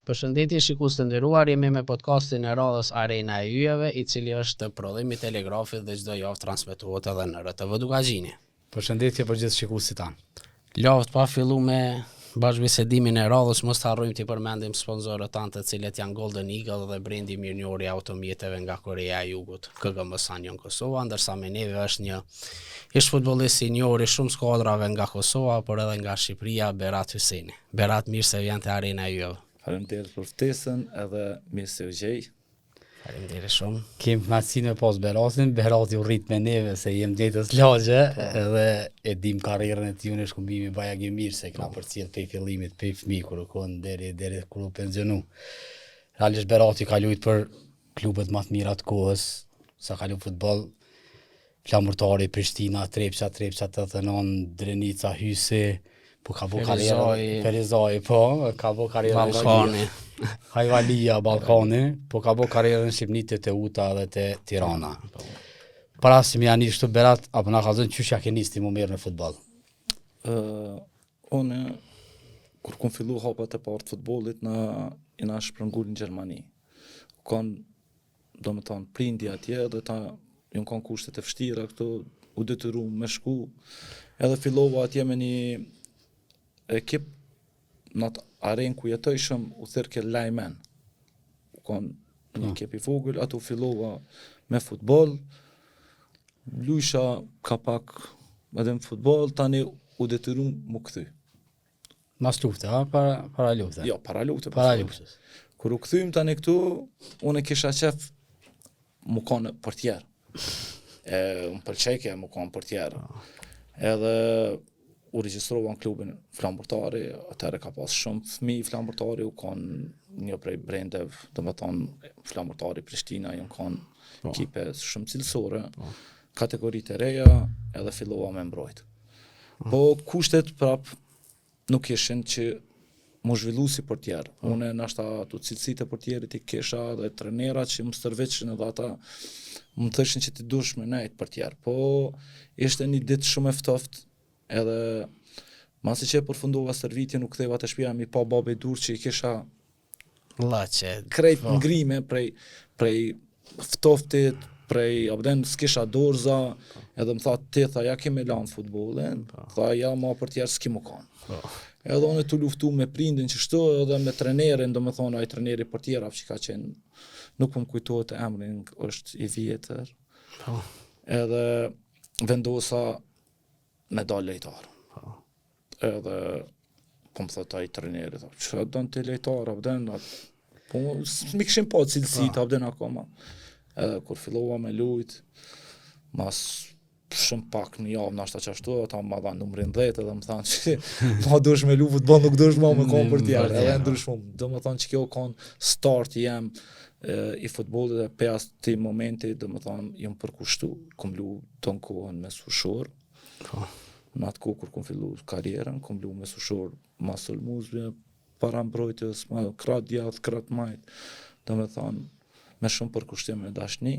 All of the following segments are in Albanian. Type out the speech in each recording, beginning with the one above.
Përshëndetje shikues të nderuar, jemi me podcastin e radhës Arena e Yjeve, i cili është prodhimi i Telegrafit dhe çdo javë transmetohet edhe në RTV Dukagjini. Përshëndetje për gjithë shikuesit tanë. Lavt pa fillu me bashkëbisedimin e radhës, mos të harrojmë të përmendim sponsorët tanë, të cilët janë Golden Eagle dhe brendi mirënjohur i automjeteve nga Korea e Jugut, KGM Sanjon Kosova, ndërsa me neve është një ish futbollist i njohur i shumë skuadrave nga Kosova, por edhe nga Shqipëria, Berat Hyseni. Berat, mirë se vjen te Arena e Yjeve. Faleminderit për ftesën edhe mirë se u gjej. Faleminderit shumë. Kem kënaqësinë me pas Beratin, Berati u rrit me neve se jem detës lagje, edhe e dim karrierën e tij në shkumbimi bajagi mirë se kena përcjell prej fillimit, prej fëmijë kur u kon deri kur u pensionu. Realisht Berati ka luajtur për klubet më të mira të kohës, sa ka luajtur futboll. Flamurtari, Prishtina, Trepça 89, Drenica, Hysi, po ka bo karrierë Ferizaj, po, ka bo karrierë Ballkani. Hajvalia, Ballkani, po ka bo karrierën në Shqipni të Teuta dhe të Tirana. Para se më janë ishtu Berat, apo na ka thënë çush ja ke nisti më mirë në futboll? Unë, kur kom fillu hapat e parë të futbollit, na shprëngull në Gjermani. Do me thonë, prindi atje dhe ju kanë kushtet e vështira këto, u detyru me shku, edhe fillova atje me një ekip në atë arenë ku jetojshëm u thirke Lajmen. U kanë një ekip i vogël, ato fillova me futboll, lujsha ka pak edhe në futboll, tani u detyru mu kthy. Mas lufte, ha? Para lufte? Jo, para lufte. Para luftës. Kur u kthymë tani këtu, unë kisha qef mu kanë portier. Më pëlqejke mu kanë portier. Edhe u regjistrova në klubin Flamurtari, atëherë ka pas shumë fëmijë Flamurtari, u kanë një prej brendeve, do me thonë Flamurtari Prishtina, ju kanë ekipe shumë cilësore, kategoritë e reja, edhe fillova me mbrojt. Po kushtet prap nuk ishin që mu zhvillu si portier. Unë nashta ato cilësitë e portierit i kisha dhe trenerat që më stërveçin edhe ata më thëshin që ti dush me nejt portier. Po ishte një ditë shumë e ftoftë, edhe masi që e përfundova stërvitjen u ktheva te shtëpia mi pa babë dur që i kisha krejt ngrime prej ftoftit, prej abden s'kisha dorza, edhe më tha ti tha ja kemi lan futbollin, tha ja ma portier s'ki më kanë. Edhe unë të luftu me prindin që shto edhe me trenerin, do me thonë ai treneri portierave që ka qenë, nuk po më kujtohet emrin, është i vjetër. Edhe vendosa me dal lejtar. Edhe po më thot ai treneri, çfarë don ti lejtar, abden, po mi kishim pa cilësitë abden akoma. Edhe kur fillova me lujt, mas shumë pak një javë nashta qashtu, ata ma dhanë numrin 10 edhe më thanë që ma dush me lu futboll, nuk dush ma me konë për tjerë, edhe ndryshum. Do më thanë që kjo konë start jem i futbollit dhe pe ati momenti, do më thanë, jem përkushtu, kom lu të në kohën me Sushor, në atë kohë kur kom fillu karierën, kom lu me Sushor Masol Muzbe, para mbrojtjes, krat djath, krat majt, do më thanë, me shumë përkushtim e dashni,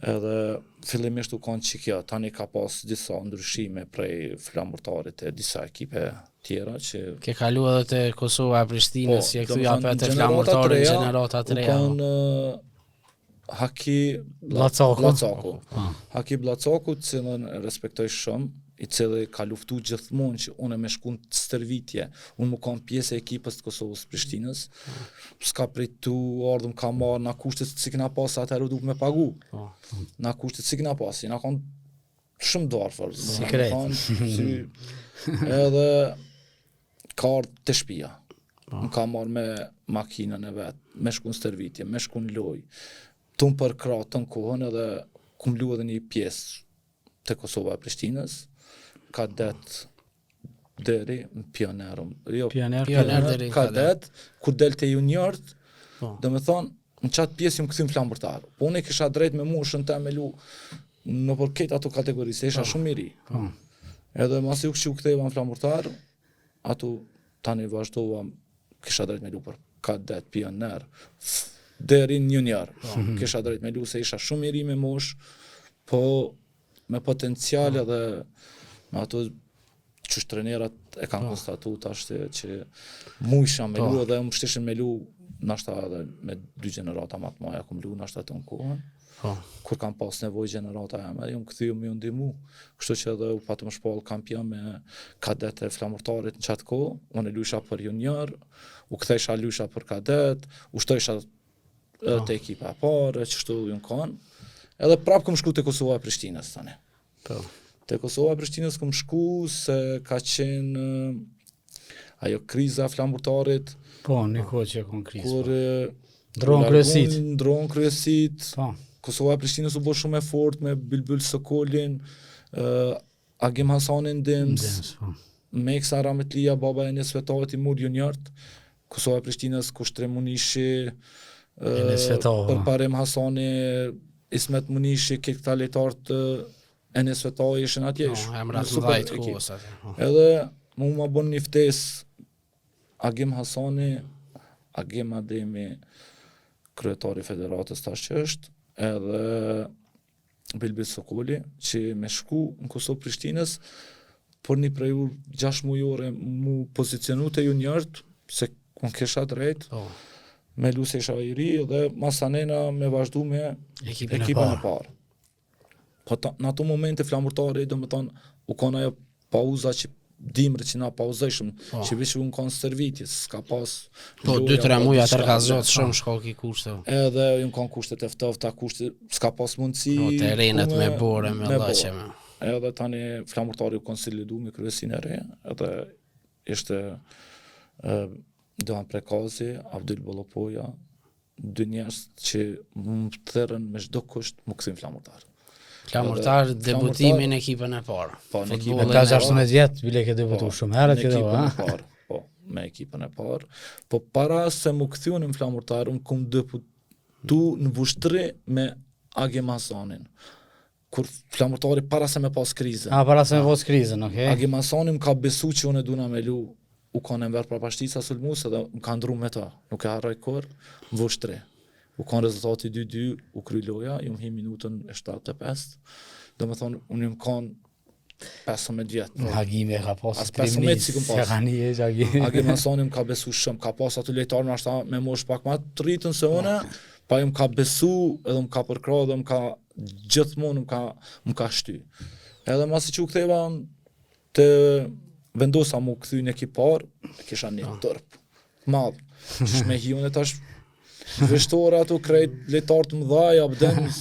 edhe fillimisht u konë që kjo, tani ka pas disa ndryshime prej Flamurtarit e disa ekipe tjera që... Ke kalu edhe te Kosova e Prishtinës, si e këthuja për te Flamurtarin gjenerata të reja. U konë Haki Blacaku. Haki Blacaku, cilën respektoj shumë, i cili ka luftu gjithmonë që unë me shkun të stërvitje, unë më kam pjesë e ekipës të Kosovës Prishtinës, s'ka pritu, ardhëm ka marrë, na kushtet si kina pas, atëherë duke me pagu. Na kushtet si kina pas, na kanë shumë darfër. Sikret. Edhe ka ardhë të shtëpia. Më ka marrë me makinën e vetë, me shkun stërvitje, me shkun loj, tun për kratë të në kohën edhe kum lu edhe një pjesë të Kosova e Prishtinës, kadet deri në pionerëm. Jo, Pioner kadet, kur del të juniort, do me thonë, në qatë pjesë jam këthim Flamurtar. Po unë kisha drejt me moshën të me lu në përket ato kategori, se isha shumë i ri. Edhe masi u ktheva në Flamurtar, ato tani vazhdova, kisha drejt me lu për kadet, pioner, deri në junior. Kisha drejt me lu se isha shumë i ri me mosh, po me potencial edhe me ato qysh trenerat e kanë konstatu tash që mujsha me lu edhe më shtishin me lu nashta edhe me 2 gjenerata më të mëdha kum lu nashta të në kohën. Kur kam pas nevojë gjenerata jam, jam kthyer më ndihmu. Kështu që edhe u patëm shpall kampion me kadet e Flamurtarit në çat kohë. Unë luajsha për junior, u kthesha luajsha për kadet, u shtojsha te ekipa e parë, çështu ju kanë. Edhe prap kam shku te Kosova e Prishtinës tani. Po. Te Kosova e Prishtinës kam shku se ka qenë ajo kriza e Flamurtarit. Po, një kohë që kon krizë. Kur ndron kryesit. Po. Kosova e Prishtinës u bë shumë e fortë me Bylbyl Sokolin, Agim Hasanin Dims, Meksa Rametlia, baba e Enes Fetaut i mur juniort. Kosova e Prishtinës Kushtrim Munishi, Përparim Hasani, Ismet Munishi, këta lejtarët Enes Fetaut ishin atje. Emrat mëdhaj të kohës atë. Edhe mu ma bën një ftesë Agim Hasani, Agim Ademi, kryetari federatës tash që është, edhe Bylbyl Sokoli, që me shku në Kosovë Prishtinës, për një periudhë 6 mujore mu pozicionu të juniort, se unë kisha drejt, me luse isha i ri, dhe masanena me vazhdu me ekipën e parë. Po në ato momente Flamurtari, do me thonë, u kon ajo pauza që dimrë që na pauzojshëm, që vishë unë kanë servitjes, s'ka pas... Po, 2-3 muja të rkazot shumë shkoki kushte. Edhe unë kanë kushtet e ftofta, kushtet, s'ka pas mundësi... Po, terenet me bore, me laqeme. Edhe tani Flamurtari u konsolidu me kryesin e re, edhe ishte Dohan Prekazi, Abdul Bollopoja, 2 njerëz që më therën me çdo kusht më kthyn Flamurtar. Flamurtar debutimin në ekipën e parë. Po, në ekipën e 16 vjet, bile ke debutu shumë herët në ekipën e parë. Po, me ekipën e parë. Po para se më kthyen në Flamurtar, unë kam debutu në Vushtri me Agim Hasanin. Kur Flamurtari para se me pas krizën. Para se me pas krizën, okay. Agim Hasani më ka besu që unë duna me lu, u kanë enver pra Pashtica Sulmus edhe më ka ndru me ta. Nuk e harroj kur, në Vushtri. U kanë rezultati 2-2, u kry loja, ju më hi minutën e 75. Do me thonë, unë më kanë 15 vjetë. Agimi e ka pas as 15 vjetë si këm pas. Agim Hasani më ka besu shumë, ka pas aty lejtarë në ashta me mosh pak ma të rritën se une, pa ju më ka besu edhe më ka përkra edhe më ka gjithmonë më ka shty. Edhe masi që u ktheva të vendosa mu këthy në ekipar, kisha një tërp, madhë, që shme hi unë e tash vështore ato krejt letartë më dhaj, Abdens,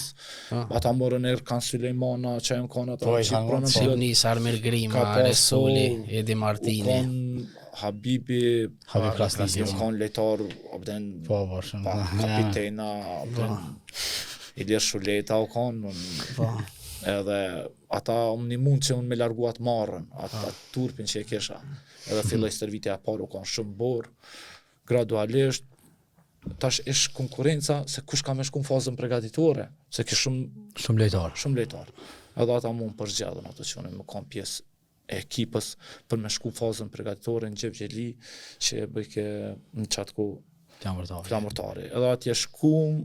ata morën Erkan Sulejmana, që e më kanë ata që pronën pilot. Nis Armir Grima, Resuli, Edi Martini. U kanë Habibi Krasnasi, u kanë letar, Abden, kapitena, Abden, Ilir Shuleta u kanë, edhe ata një mund që unë me largu atë marrën, atë turpin që e kesha, edhe filloj stërvitja e parë u kanë shumë borë, gradualisht, tash ish konkurenca se kush ka me shku në fazën pregaditore, se ke shumë lejtar. Edhe ata mund përgjadën ato që unë më kam pjesë e ekipës për me shku fazën pregaditore në Gjep Gjeli, që e bëjke në qatë ku Flamurtari. Edhe atje shkum,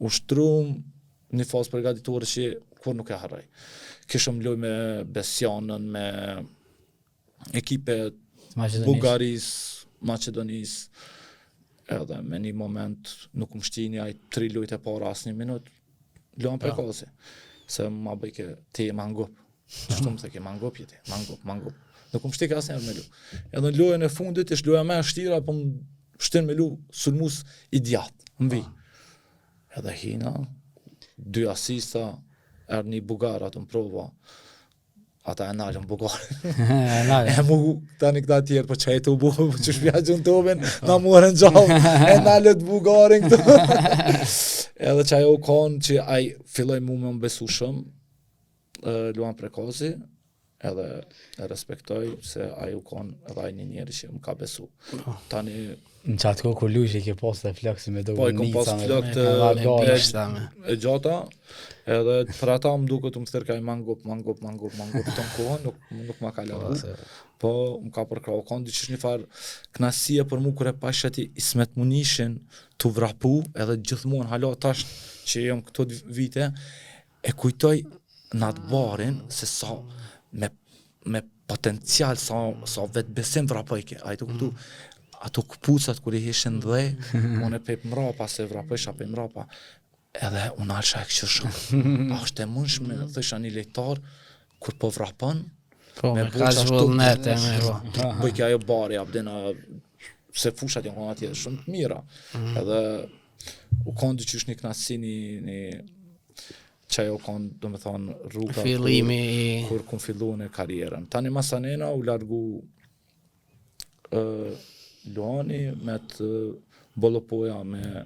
ushtrum, një fazë pregaditore që kur nuk e harroj. Kishëm loj me Besjanën, me ekipe Bugaris, Macedonis, edhe me një moment nuk më shtini aj 3 lujt e para as 1 minut, luan Prekazi, se ma bëjke ti e mangup, qështu më theke mangup jeti, mangup, nuk më shtike as njerë me lu. Edhe në lojën e fundit ish loja me shtira, po më shtin me lu sulmus i djatë, më vi. Edhe hina, 2 asista, erë një bugar atë më prova, ata e nalën bugarin. E mu tani këta tjerë, po që e të u buhë, po që shpja gjën të oben, na muarën gjallë, e nalët bugarin këto. Edhe që ajo kanë që aj filloj mu me më besu shumë, luan Prekazi, edhe e respektoj se ajo kanë edhe aj një njeri që më ka besu. Tani... Në qatë kohë kur luj që i ke pas të flakë me do po, i kom pas flakë e gjata, edhe për ata më duke të më thërkaj mangup të në kohën, nuk ma ka lërë. Po, më ka përkra, o kanë diqysh një farë knasia për mu kër e pashati Ismet Munishin të vrapu, edhe gjithmonë hala tash që jam këto vite, e kujtoj në atë barin se sa me potencial, sa vetë besim vrapoj ke, a i të kuptu, ato këpucat kur i hishin dhe, unë e pep mrapa, se vrapojsha pep mrapa, edhe unë alësha e kështë shumë, a është e mundshme, thësha një lejtar, kur po vrapon, Po, me boqa kaq ashtu, vullnete, me po. bëj kjo ajo bari, abdena, se fushat janë konë atje, shumë të mira, edhe u konë dyqysh një knasësi një që ajo konë, do me thonë, rruga Fillimi i kur kun fillu në karierën. Tani masanena u largu Luani me të Bollopoja me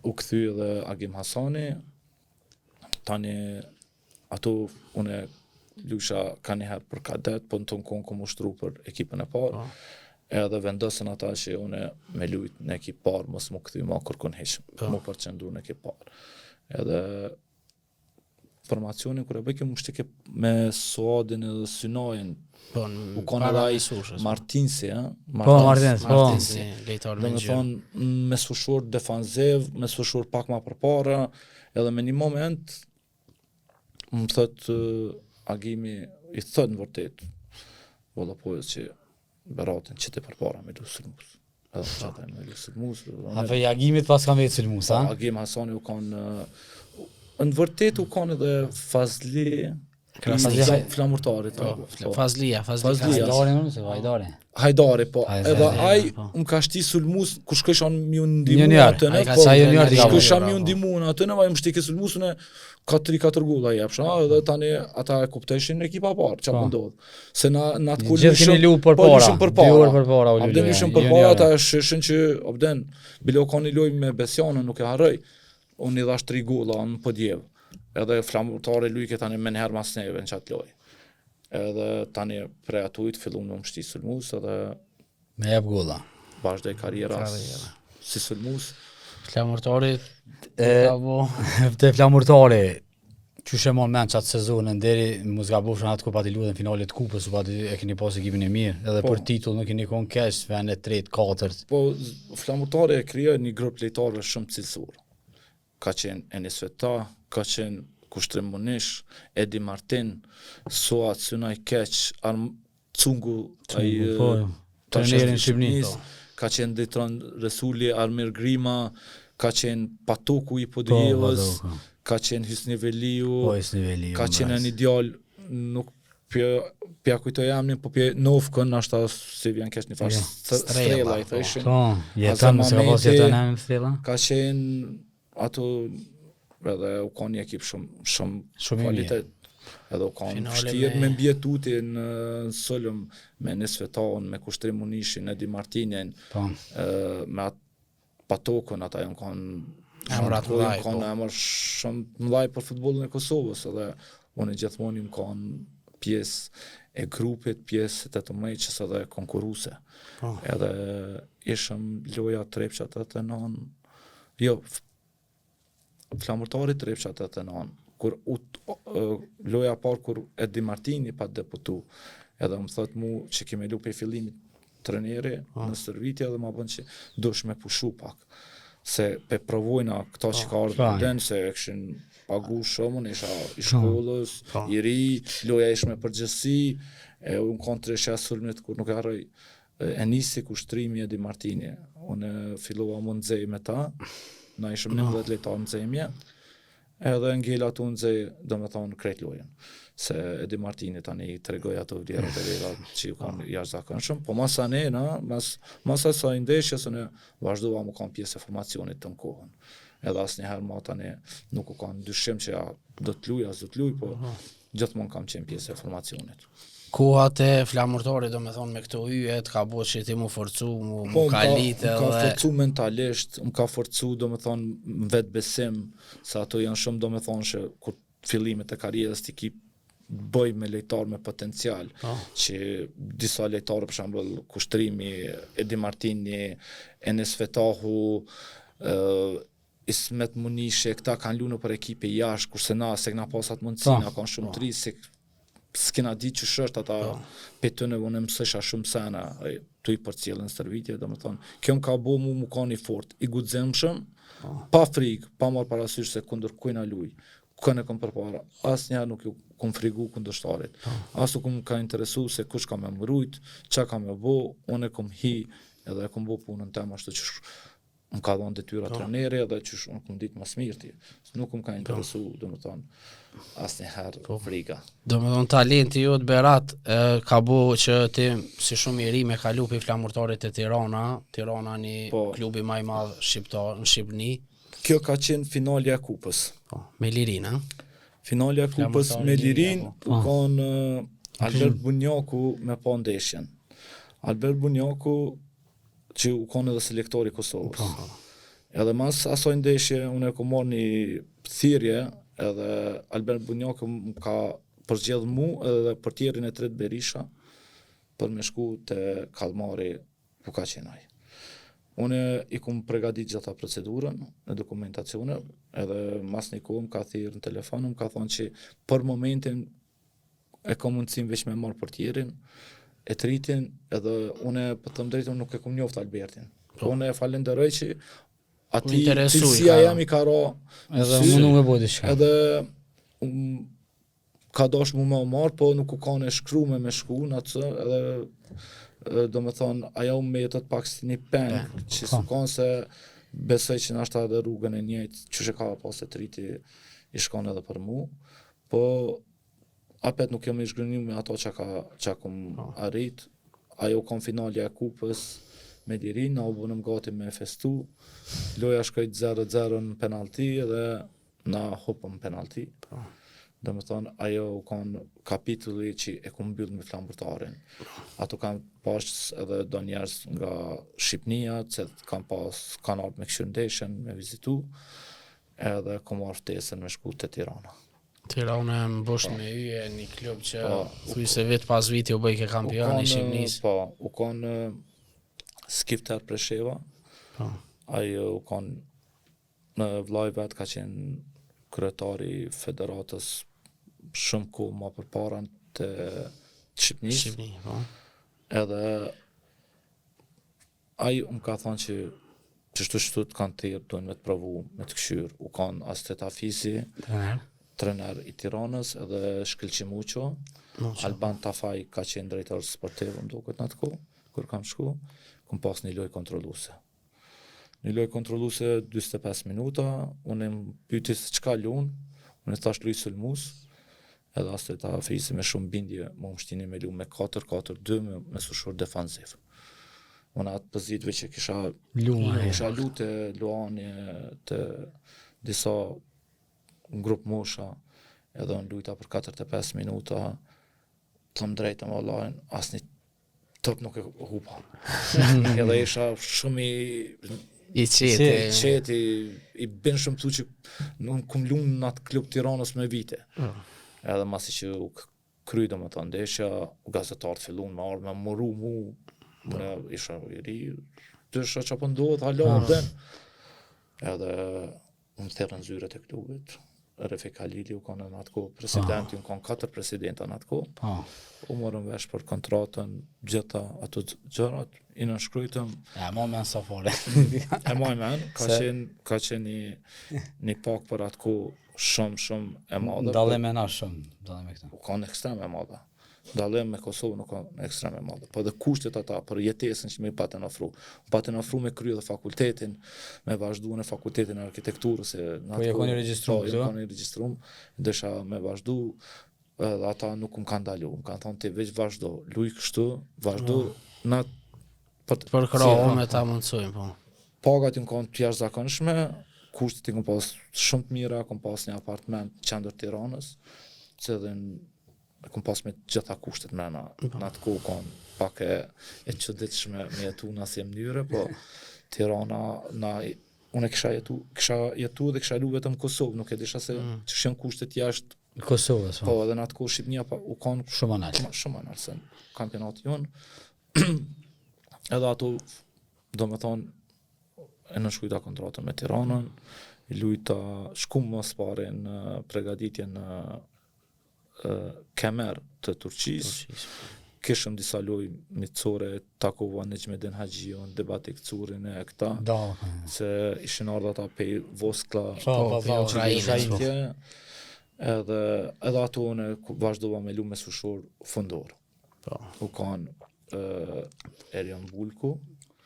u kthy edhe Agim Hasani. Tani ato une lusha ka njëherë për kadet, po në tonë konë kom ushtru për ekipën e parë. Edhe vendosën ata që une me lujt në ekip parë, mos më kthy ma kërkon heshëm, më përqendu në ekip parë. Edhe formacionin kur e bëj më shtike me Suadin edhe Synajin. Po, U konë edhe ai Martinsi, Martinsi, lejtar me me gjë. thonë me sfushur defanziv, me sfushur pak ma përpara, edhe me një moment më thot Agimi, i thot në vërtet Bollopojës që Beratin që të përpara me lu sulmus. Edhe më qataj me lu sulmus. Apo i Agimit pas kam vetë sulmus, a? Agim Hasani u konë në vërtet u konë edhe Fazli flamurtarit. Fazlia. Hajdari më, se Hajdari. Hajdari, po. Edhe ai po. më ka shti sulmus, kur shkësha mju ndimu Junior, atë ai ka ca junior t'i ka shkësha bërë, mju po. ndimu atë në vaj më shtike sulmusën e 4 gulla jepsha, edhe tani ata e kupteshin në ekipa parë, që po ndodh. Se na atë kur Gjithë keni lu përpara, lushim 2 orë përpara u lu. Abden lushim përpara, ata shishin që abden, bile u kanë loj me Besjanën, nuk e harroj. Unë i dhash 3 gulla në podjev. Edhe flamurtare lujke tani me njëherë mas neve në qatë loj. Edhe tani prej atujt fillum në më shti sulmus edhe Me jep gulla. vazhdoj karriera si sulmus. Flamurtari Te flamurtari, qyshe mon men qatë sezonën deri mos gabofshën atë kupa t'i luajtën finalet kupës, pa e keni pas ekipin e mirë, edhe Po. për titull nuk keni kon keq, vend e 3, 4. Po, flamurtare e krija një grup lejtarëve shumë cilësor. Ka qenë Enis Feta, ka qenë Kushtrim Munish, Edi Martin, Suat, Synaj Keq, Cungu, po, trenerin Shqipnis. ka qenë Ditron Resuli, Armir Grima, ka qenë Patoku i Podjevës, ka qenë Hysni Veliu, Po, Hysni Veliu, ka qenë një djal, nuk pja kujtoj emnin, po pje Novkën, ashta si vjen kesh një fash strela i thëshin. Po, jetën, se ka pas jetën e në strela. Ka qenë ato edhe u ka një ekip shumë kvalitet. Edhe u ka në vështirë me mbjetuti në Solëm, me Enis Fetaun, me Kushtrim Munishin, Edi Martinin, me atë Patokën, ata janë kanë emër shumë mëdhaj për futbollin e Kosovës, edhe unë gjithmonë më kanë pjesë e grupit, pjesë të të meqës edhe konkuruse. Edhe ishëm loja trepqat e të nanë, jo, flamurtarit trepqat e të nanë, kur loja parë kur Edi Martini pa deputu, edhe më thot mu që kime lu pe fillimit treneri në stërvitja dhe ma bën që dush me pushu pak. Se pe provojna këta që ka ardhë den, se e këshin pagu shumë, isha i shkollës, i ri, loja ish me përgjësi, e unë kontre shja sulmit kur nuk e harroj Enisi Kushtrimi Edi Martini. Unë fillova më nëzej me ta, na ishëm 11 lejtar nëzejmje, edhe ngella tu nëzej, do me thonë, krejt lojen. Se Edi Martini tani i tregoj ato vlerat e vera që ju kanë jashtëzakonshëm, po masa ne, masa sa i ndeshjes, ne vazhdova më kanë pjesë e formacionit të në kohën. Edhe asnjëherë ma tani nuk u kanë dyshim që ja do të luj, po gjithmonë kam qenë pjesë e formacionit. Kohat e flamurtarit, do me thonë, me këto yjet, ka bo që ti mu forcu, mu kalit edhe... Më ka forcu mentalisht, më ka forcu, do me thonë, më vetë besim, se ato janë shumë, do me thonë, që kur fillimet e karrierës ti ki bëj me lejtar me potencial, që disa lejtarë, për shembull, Kushtrimi, Edi Martini, Enis Fetahu, Ismet Munishi, këta kanë lunë për ekipe jashtë, kurse na, se këna pasat mundësina, kanë shumë tri, se s'kena di që shështë ata petënë unë mësësha shumë sena të i për cilën stërvitje, do me thonë, kjo më ka bo mu ka një fort, i gudzemshëm, pa frikë, pa marë parasysh se kundër kujna luj, kënë e kom përpara, asnjëherë nuk ju kom frigu kundërshtarit. As nuk më ka interesu se kush ka me mbrujt, çka ka me bo, unë e kom hi edhe e kom bo punën tem ashtu që më ka dhënë detyra trajneri edhe që unë kom ditë mas mirë ti. Nuk më ka interesu, domethënë, asnjëherë friga. Domethënë talenti jot Berat ka bu që ti si shumë i ri me kalu pe flamurtarit e Tirana një klubi më i madh shqiptar në Shqipëri. Kjo ka qenë finalja e kupës. Me Lirin, ha? Finalja e kupës me Lirin, u konë Albert Bunjaku me pa ndeshjen. Albert Bunjaku që u konë edhe selektori i Kosovës. Edhe mas asoj ndeshje, unë e kom marrë një thirrje, edhe Albert Bunjaku më ka përzgjedh mu edhe portierin e tret Berisha për me shku te Kallmari ku ka qenë ai. Unë i kom pregadit gjitha procedurën në dokumentacione, edhe mas një kohë më ka thirrë në telefon, më ka thonë që për momentin e kom mundësim veç me marrë portierin, e tritin, edhe unë për të më drejtën nuk e kom njoftë Albertin. Unë e falenderoj që ati cilësia jam i ka ra, edhe mundu me bo diçka. edhe ka dash mu me marrë, po nuk u kanë e shkrume me shku në atë, edhe do me thonë, ajo me jetët pak si një peng, që s'u kanë se besoj që nashta edhe rrugën e njëjtë, që që ka pas e triti i shkon edhe për mu, po apet nuk jam i shgrënju me ato që kom arrit, ajo kam finalja e kupës me Lirin, na u bënëm gati me festu, loja shkojt 0-0 në penalti edhe na hopëm penalti. Do me thonë, ajo kanë kapitulli që e ku mbyll me flamurtarin. Ato kanë pas edhe do njerëz nga Shqipnia, që kanë ardhur me kështu ndeshjen, me vizitu, edhe kom marrë ftesën me shku te Tirana. Tirana e mbosh me yje një klub që thuj se vit pas viti u bëj ke kampion i Shqipërisë. Po, u kanë Skifter Presheva. Ajo u kanë në vllai vet ka qenë kryetari i federatës shumë kohë më përpara të Shqipërisë. Edhe ai më ka thënë që çështu të kanë thirrë, duhen me të provu, me të këshyr. U kanë Asteta Fisi, trener i Tiranës, edhe Shkëlqi Muqo, Alban Tafaj ka qenë drejtor sportiv më duket në atë kohë, kur kam shku, kom pas një lojë kontrolluese. Një lojë kontrolluese 45 minuta, unë më pyeti se çka luan, unë thash luaj sulmues, edhe Asteta Fisi me shumë bindje më ushtini me lu me 4-4-2 me sushor defanziv. Unë atë pozitëve që kisha lutë luani të disa grup mosha, edhe unë lujta për 45 minuta, të më drejtë më Allahin, asnjë top nuk e hupa. Edhe isha shumë i qeti, i bën shumë thu që nuk kum lunë në atë klub Tiranës me vite. Edhe masi që u kry do më të ndeshja, gazetarët fillun me ardhë me mëru mu, unë isha i ri, dësha që pëndohet, hala den. Edhe unë thërën zyret e klubit, Refik Halili u kanë në atë kohë, presidenti, unë kanë 4 presidenta në atë kohë, u morëm vesh për kontratën, gjitha ato gjërat, i nënshkrujtëm. Ja, ma men sa fare. E maj men, ka qenë një pak për atë kohë shumë e madhe. Dallim e na shumë, dallim e këta. U kanë ekstrem e madhe. Dallim me Kosovë nuk kanë ekstrem e madhe. Po dhe kushtet ata për jetesën që me patën ofru. Patën ofru me krye dhe fakultetin, me vazhdu në fakultetin e arkitekturës. Po e koni regjistrum, po? Po, e koni regjistrum, desha me vazhdu, dhe ata nuk më kanë dalu. Më kanë thonë ti veç vazhdo, luj kështu, vazhdu, na për krahu me ta mundsojmë, po. Pagat i më kanë të jashtëzakonshme, kushtet i kam pas shumë të mira, kam pas një apartament në qendër Tiranës, që edhe kam pas me gjitha kushtet mrena, në atë kohë kanë pak e çuditshme me jetu në asnjë mënyrë, po Tirana unë kisha jetu dhe kisha lu vetëm Kosovë, nuk e disha se ç'ishin kushtet jashtë Kosovës. Po, edhe në atë kohë Shqipnia u kanë shumë anal. Shumë anal se kampionati jon. Edhe ato, do me thonë, e nënshkujta kontratën me Tiranën, i lujta shkum mos pare në pregaditje në Kemer të Turqisë. Kishëm disa lojë mitësore, takova Necmedin Haxhiun, debati këcurin e këta, se ishin ardha ata pej Voskla, Ukrajinës. edhe ato unë vazhdova me lu me sushor fundor. Po. U kanë Erjan Bulku,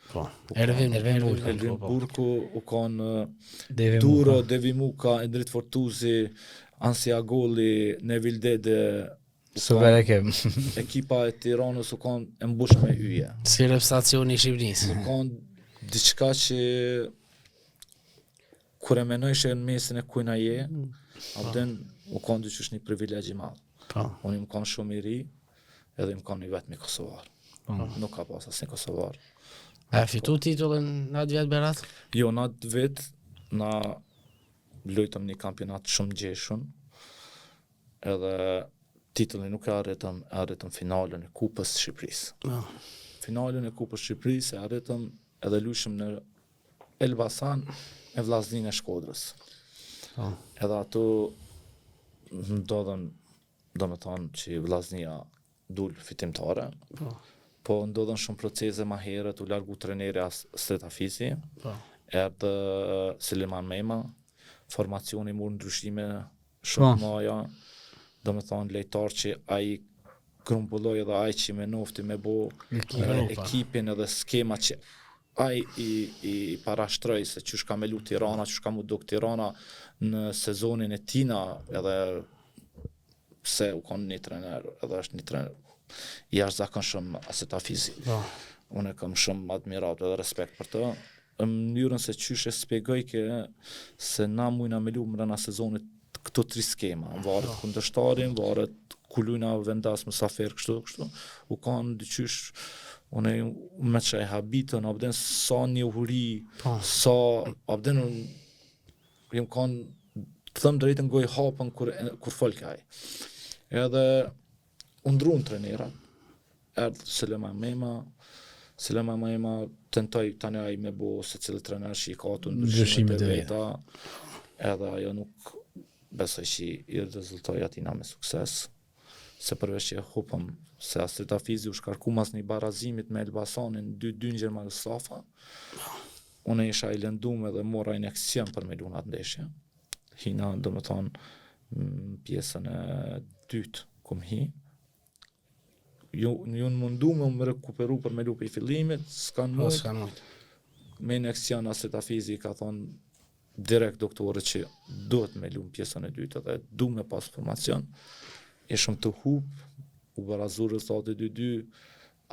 Po. Ervin Burku, u kanë Devi Duro, Muka. Devi Muka, Endrit Fortuzi, Ansia Golli, Nevil Dede, Super ekipa e Tiranës u kanë e mbush me yje. Si reprezentacioni i Shqipërisë. U kanë diçka që kur e menojsh në mesin e kujna je, abden u kanë dyqysh një privilegj i madh. Po. Unë më kanë shumë i ri, edhe më kanë një vetë me Kosovar. Nuk ka pas asnjë Kosovar. A fitu titullin në atë vjetë Berat? Jo, në atë vit, na lojtëm një kampionat shumë gjeshun, edhe titullin nuk e arritëm finalën e Kupës së Shqipërisë. No. Finalën e Kupës së Shqipërisë e arritëm edhe luajshëm në Elbasan me vllazninë e Shkodrës. Po. Edhe ato ndodhen, domethënë që vllaznia dul fitimtare. Po ndodhen shumë procese ma herët, u largu treneri Stretafizi, Po. erdhë Seliman Mema, formacioni mur ndryshime shumë maja, domethënë lejtar që ai grumbulloi edhe ai që me nofti me bo ekipin edhe skema që ai i parashtroi se qysh ka me lu Tirana, qysh ka mu duk Tirana në sezonin e tina, edhe se u konë një trener, edhe është një trener jashtëzakonshëm Stretafizi. Po. Unë kam shumë admirat edhe respekt për të. Në mënyrën se qysh e spjegoj se na mujna me lu mbrana sezonit këto 3 skema, varet kundërshtarin, varet ku lujna vendas mësafer kështu, u kanë dyqysh unë me që e habitën, abden sa një uhuri, sa abden jem kanë të thëmë drejtën goj hapën kur folke aj. Edhe undrun trenerat, erdhë Seliman Mema tentoj tani aj me bo se cilë trener që i ka të ndryshimet e veta, edhe ajo nuk besoj që i rezultoj atina me sukses, se përveç që e hupëm se Stretafizi u shkarku mas një barazimit me Elbasanin 2-2 në Gjermanisafa, unë isha i lëndum edhe mora injekcion për me lunat ndeshje, hina do me thonë pjesën e dytë kum hi, ju mundu me më rekuperu për me lupi i fillimit, s'kan mund, me injekcion Stretafizi ka thonë direkt doktorit që duhet me lumë pjesën e dytë edhe du me pas formacion, ishëm të hup, u barazu rezultati 2-2,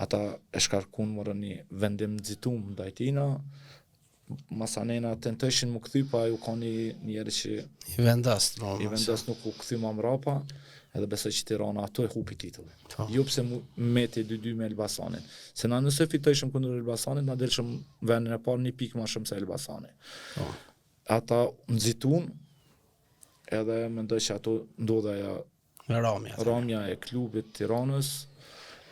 ata e shkarkun morën një vendim nxitum ndaj tina, masanena tentojshin më kthy, pa ju ka një njeri që I vendas nuk u kthy ma mrapa, edhe besoj që Tirana ato e hupi titullin. Jo pse meti 2-2 me Elbasanin. Se na nëse fitojshëm kundër Elbasanit, na delshëm vendin e parë 1 pikë ma shumë se Elbasani. Ata nxitun, edhe mendoj që ato ndodha Ramja e klubit Tiranës,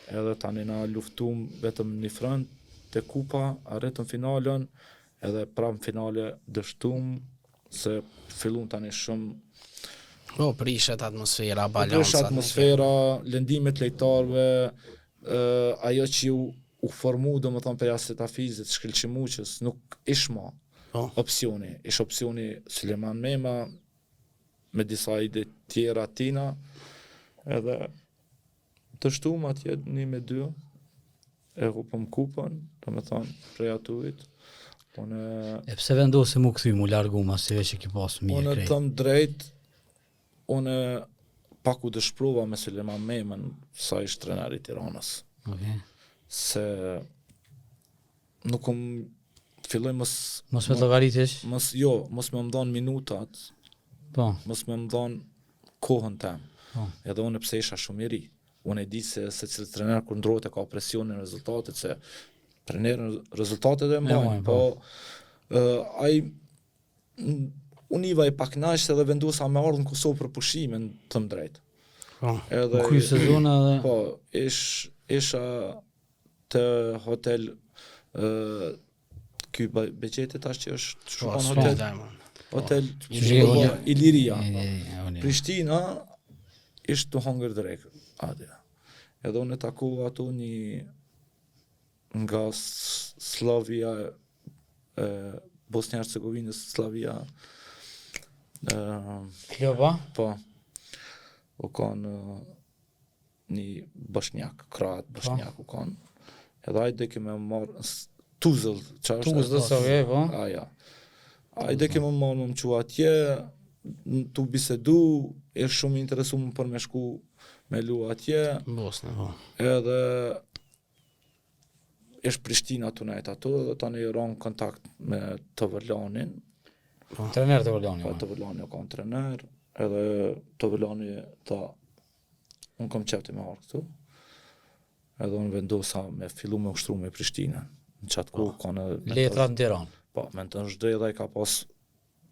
edhe tani na luftum vetëm një front te kupa, arritëm finalen, edhe pranë finale dështum se fillun tani shumë prishet atmosfera, balancat. Prishet atmosfera, lëndimet lejtarëve, ajo që u formu do më thonë për Stretafisit, shkëlqimuqës, nuk ish ma opcioni. Ish opcioni Seliman Mema, me disa ide tjera tina, edhe të shtum atje 1-2, e hupëm kupën, do më thonë prej atuvit. E pse vendosi mu kthy, mu largu mas se veç e ki pas mirë krejt? krejt? Unë thëmë drejt, unë pak u dëshprova me Seliman Memën sa ish treneri Tiranës. Se nuk filloj mos me llogaritesh? Mos me më dhon minutat. Mos me më dhon kohën tem. Edhe unë pse isha shumë i ri. Unë e di se cilë trener kur ndrohet e ka presionin rezultatet, se trenerin rezultatet e mbajnë, po ai unë iva i paknaqës edhe vendosa me ardhë në Kosovë për pushimin të më drejtë. Në kuj sezona dhe? Po, isha të hotel ky Beqeti tash që është shkon hotel Iliria. Prishtina ishtë të hangër drejkë atje. Edhe unë e takova ato një nga Slavia, Bosnia Hercegovinës, Slavia. Kjo ba? Po. u kanë një bosnjak, kroat bosnjak u kanë. Edhe ai dhe kemë marrë Tuzl, çfarë është? Tuzl, okay, po. Ja. Ai dhe kemë marrë më çu atje, tu bisedu, është shumë interesuar për me shku me lu atje. Bosnë, po. Edhe është Prishtina tunajt ato, dhe tani ron kontakt me Tëvërlanin. Trener Tëvërlani. Po Tëvërlani ka trener, edhe Tëvërlani tha, unë kom qefti me arë këtu. Edhe unë vendosa me fillu me ushtru me Prishtina. Në qatë ku ka në... Letrat në Tiranë. Po, me të nështë dhe i ka pas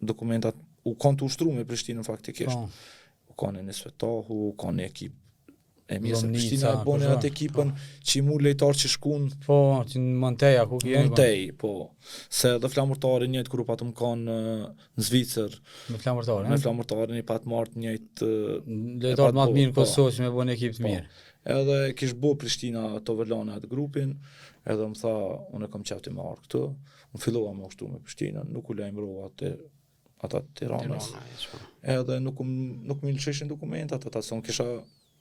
dokumentat, u kanë të ushtru me Prishtinën faktikisht. U kanë e një svetahu, u kanë një ekip e mirë se Prishtina e bone atë ekipën që i mu lejtar që shkun... Po, që në Monteja, ku kjeni? Montej, po. Se dhe flamurtari njëjtë kërë patë më kanë në Zvicër. Me flamurtari, Me flamurtari një patë martë njëjtë... Lejtar më të mirë në Kosovë që me bone ekip të mirë. Edhe kish bo Prishtina Tëvërlani atë grupin, edhe më tha, unë e kam qefti me arë këtu, unë fillova me ushtu me Prishtinën, nuk u lajmërova ata Tiranës. Edhe nuk më lësheshin dokumentat, ata se unë kisha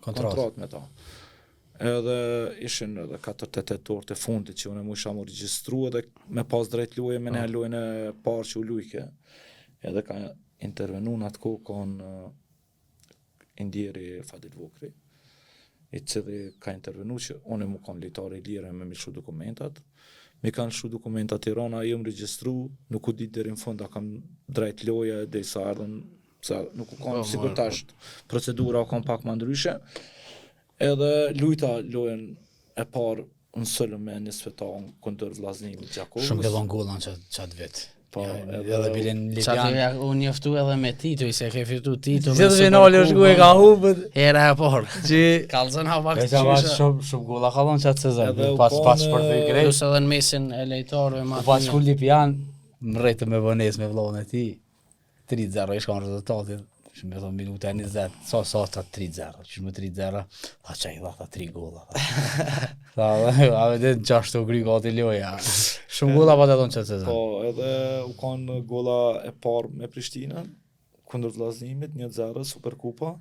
kontrat me ta. Edhe ishin edhe 4-8 orë të fundit që unë mu isha mu regjistru edhe me pas drejt luje me ne lujën e parë që u lujke. Edhe ka intervenu në atë kohë kanë indjeri Fadil Vukri, i cili ka intervenu që unë mu kanë lejtari i lire me shu dokumentat. Mi kanë shu dokumentat Tirana, i më regjistru, nuk u ditë deri në fund, a kam drejt loje dhe i sa ardhen, sa nuk u kanë sigur tasht, procedura o kanë pak më ndryshe. Edhe lujta lojen e parë në sëllë me një svetan këndër Vllaznimit Gjakovës. Shumë dhe golan qatë vetë. Po, edhe bilin Libian. Qatë unë njëftu edhe me Tito, i se ke fitu Tito. Gjithë finali është ku e ka hubët. Era e parë. Që... Kalzën hava këtë qysha. Shumë gola ka dhonë qatë sezon. Pas për të i grejt. Plus edhe në mesin e lejtarëve ma të pas shku Libian, më rejtë me vënes me vlohën e ti. 3-0, ishka në rezultatit. Shumë me thonë minuta e 20, sa ta 3-0, që më 3-0, tha qaj dha ta 3 gola. Tha, a vedet në qashtu kry gati loja. Shumë gola pa të thonë qëtë sezon. Po, edhe u kanë gola e parë me Prishtinën, kundër Vllaznimit, 1-0, Superkupa.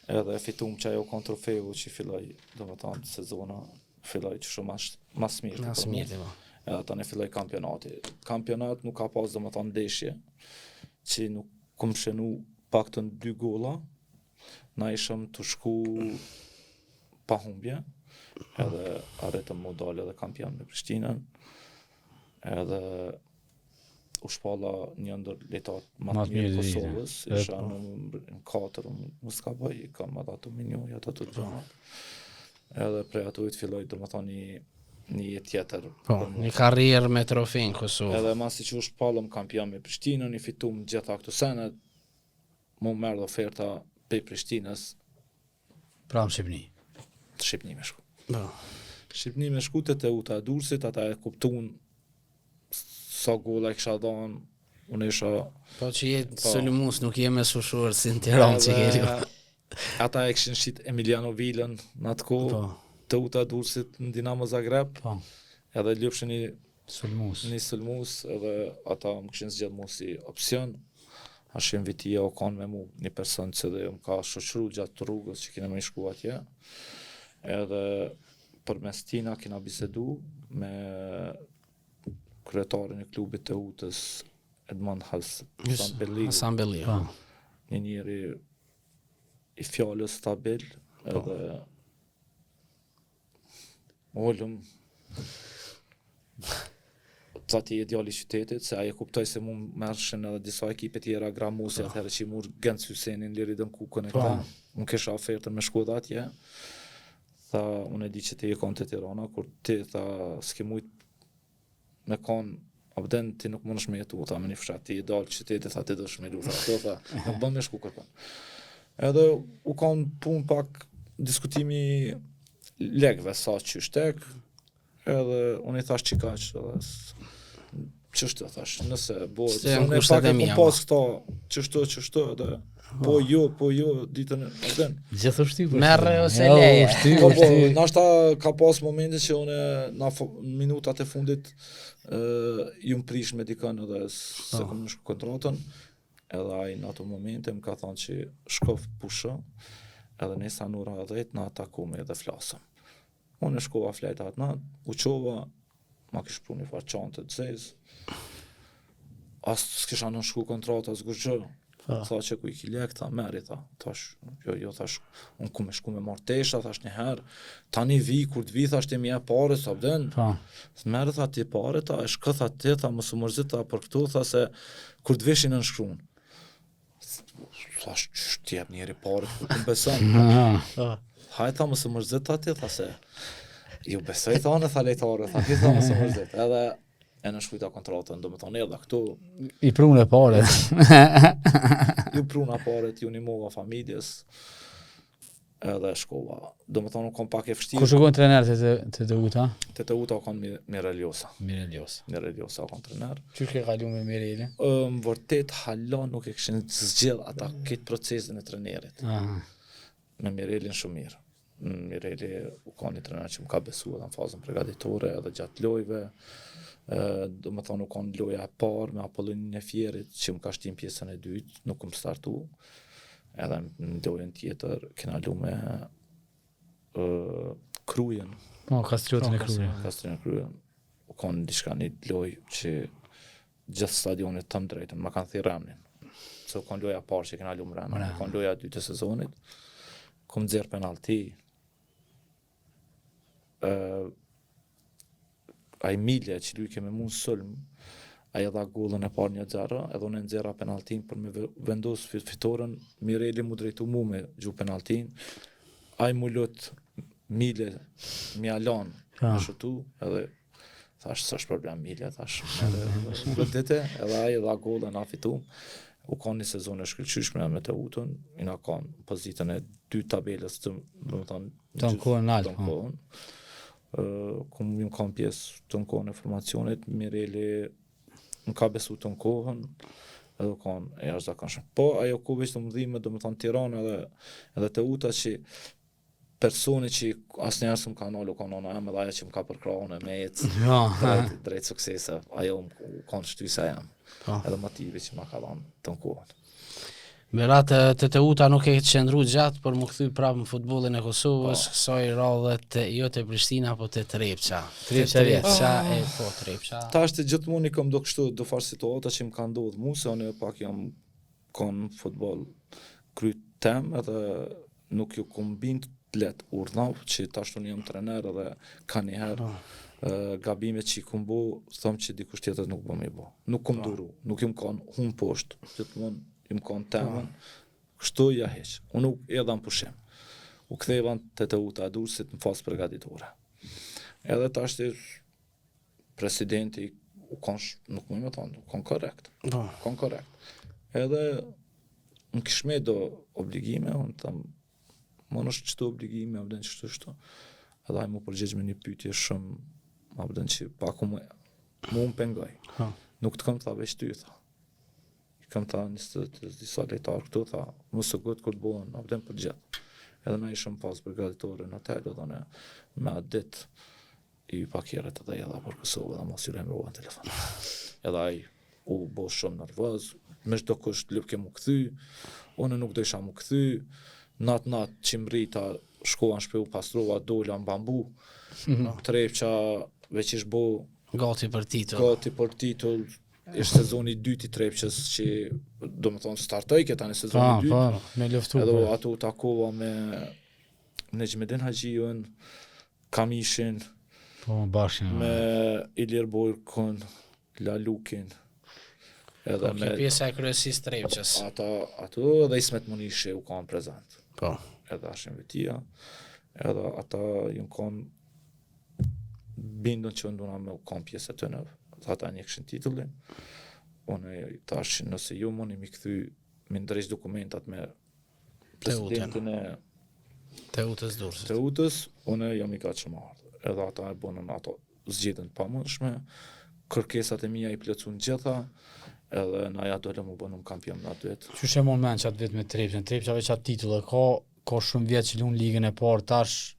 Edhe fitum që ajo kanë trofeju që filloj, do më thonë, sezona, filloj që shumë mas mirë. Mas mirë, po. Edhe ta ne filloj kampionati. Kampionat nuk ka pas, do më thonë, ndeshje, që nuk kom shenu pak të 2 gola, na ishëm të shku pa humbje, edhe arretëm mu dalë edhe kampion me Prishtinën, edhe u shpalla një ndër lejtat më të mirë Kosovës, isha në 4, më s'ka bëj, kam edhe ato minjoja të të gjonat, edhe prej ato i të filloj, do më thonë një jetë tjetër. Po, një karrierë me trofejnë Kosovë. Edhe masi që u shpallëm kampion me Prishtinën, i fitum gjitha këto senet, mu merë dhe oferta pej Prishtinës. Pra më Shqipni. Shqipni me shku. Po. Shqipni me shku të Teuta Durrësit, ata e kuptun sa gola i kisha dhanë, unë isha... Po që jetë Sulmus nuk jeme sushurë si në Tiranë që keri. Ata e kishin shqit Emiliano Vilën në atë kohë, Teuta Durrësit në Dinamo Zagreb, edhe ljupshin një Sulmus, edhe ata më kishin zgjedh mu si opcion. Ashtë vitia o kanë me mu një person që dhe më ka shoqru gjatë rrugës që kina me shku atje. Edhe për mes tina kina bisedu me kryetarin e klubit të Utës, Edmond Hasan Belli. Një njeri i fjallës stabil, edhe ollëm sa ti e djali qytetit, se aje kuptoj se mu mërshin edhe disa ekipe tjera Gramusi, atëherë që i mur Genç Hysenin, liri dëm kukën e këta, unë kisha ofertën me shku dhe atje, tha, unë e di që ti e konë të Tirana, kur ti, tha, s'ke mujt me konë, abden ti nuk më nëshmetu, tha, me një fshat, ti e dalë qytetit, tha, ti dhe shmelu, tha, nuk bën me shku kërkan. Edhe u konë pun pak diskutimi legve, sa që shtek, edhe unë i thash qikaq, qështu thash, nëse bojë, se unë e pak e kom pas këta, qështu, edhe po jo, ditën e den. Gjithështi për merre ose leje. Po, nashta ka pas momente që unë në minutat e fundit ju më prish me dikën edhe se kom në shku kontratën, edhe ai në ato momente më ka thonë që shkof pushë, edhe nesa në ora 10 na takume edhe flasëm. Unë shkova flejta atë natë, u qova, ma kish pru një farë qante të zezë, as s'kisha në shku kontrata s'gurgjë, tha që ku i ki lek, tha meri, tha, thash, jo, thash, unë ku me shku me martesha, thash njëherë, tani vi, kur të vi, thash të mi e pare, sa vden, meri, tha, ti pare, tha, e shkë, tha, ti, tha, mësë mërzit, tha, për këtu, tha, se, kur të vishin në nëshkruun, thash, që t'jep njeri pare, kur të më beson, hajt, tha, mësë mërzit, tha, ti, tha, se, ju besoj, tha, në tha, lejtare, tha, ti, tha, mësë mërzit, edhe, e në shkujta kontratën, do me thonë edhe këtu. I prune paret. Ju pruna paret, ju nimova familjes, edhe shkova. Do me thonë, unë kom pak e fështirë. Ku shkojnë trener të uta? Të uta o konë Mireljosa. Mireljosa o konë trener. Që ke kalu me Mireli? Më vërtet, hala nuk e këshin zgjell ata këtë procesin e trenerit. Me Mirelin shumë mirë. Mireli u konë një trener që më ka besu edhe në fazën pregaditore edhe gjatë lojve. Do me thonë u konë loja e parë me Apollonin e Fjerit që më ka shtim pjesën e dytë, nuk më startu. Edhe në lojën tjetër kena lu me Krujen. Kastriotën e Krujen. Kastriotën e Krujen. U konë diçka një lojë që gjithë stadionit të më drejtën, ma kanë thirë remnin. Se u konë loja parë që kena lu më remnin, u konë loja dytë e sezonit. Kom dzerë penalti. Ai Milja që lui keme mund sëlm, ai dha gollën e parë 1-0, edhe unë nxjerra penaltin për me vendos fitoren, Mireli mu drejtu mu me gju penaltin, ai mu lut Mile, mi alan, me shutu, edhe thash, s'është problem Milja, thash, edhe ai dha gollën, na fitu, u kanë një sezon e shkëlqyshme me të utën, i na kanë pozitën e 2 tabelës të më thonë, të në kohën alë, ku më kanë pjesë të në kohën e formacionit, Mireli më ka besu të në kohën, edhe kanë e jashtëzakonshëm. Po, ajo ku veç të më dhime, do më thonë Tiranë edhe të uta që personi që asë njerë së më ka nallu, ka nona jam, edhe ajo që më ka përkrahën e me jetë drejt suksese, ajo më kanë shtysa jam, edhe motivi që më ka dhanë të në kohën. Berat të uta nuk e qëndru gjatë për më këthy prapë në futbolin e Kosovës, kësaj radhët jo të Prishtina, po të Trepqa. Trepqa. Ta është gjithmonë i kam do kështu, do farë situata që më ka ndodhë mu, se unë pak jam kanë futbol kryt tem, edhe nuk ju kom bind let urdhnav, që ta është unë jam trener edhe ka njëherë gabimet që i kom bo, thëmë që dikush tjetër nuk bo me bo. Nuk kom duru, nuk jam kanë hun poshtë, gjithmonë më kanë temën, kështu ja heq. Unë nuk edha në pushim. U ktheva të uta Durrësit në fazë përgatitore. Edhe tash presidenti u kanë, nuk më thonë, u kanë korrekt. Kanë korrekt. Edhe në kishme do obligime, unë thamë, më nështë qëto obligime, abden qështu shto. Edhe ajë mu përgjegjë me një pytje shumë, abden që paku mu më pengoj. Nuk të kam tha veç ty, tha. Kam tha njështë disa lejtarë këtu, tha, mësë gëtë këtë bohën, abden për gjithë. Edhe na ishëm pas përgatitore në hotel, edhe me atë ditë i pakjeret edhe edhe për Kosovë, edhe mos i remrova në telefon. Edhe ai u bo shumë nervoz, me çdo kusht lyp ke mu kthy, unë nuk do isha mu kthy, nat që mrita, shkova në shpeu, pastrova, dola në bambu, Trepqa veç ish bo gati për titull, ishte sezoni 2 i Trepqës që do më thonë startoj këta në sezoni 2. Me luftu. Edhe ato takova me Nejmedin Haxhiun, Kamishin, me Ilir Borkun, Lalukin. Edhe me pjesa e kryesisë Trepqës. Ato edhe Ismet Munishi u kanë prezent. Edhe Ashim Vetia. Edhe ata ju kanë bindën që ndona me u kanë pjesë të nëvë. Ata një këshin titullin, unë tash nëse ju mëni mi këthy, mi ndrejsh dokumentat me presidentin e të utës Durrësit. Të utës, unë jam i ka që marrë. Edhe ata e bënën ato zgjedhën pa mëndshme, kërkesat e mija i plëcun gjitha, edhe na ja dole mu bënëm kampion në atë vetë. Qysh e mon men që atë vetë me Trepqën? Trepqa veç atë titullë, ka shumë vjetë që lunë ligën e parë tash,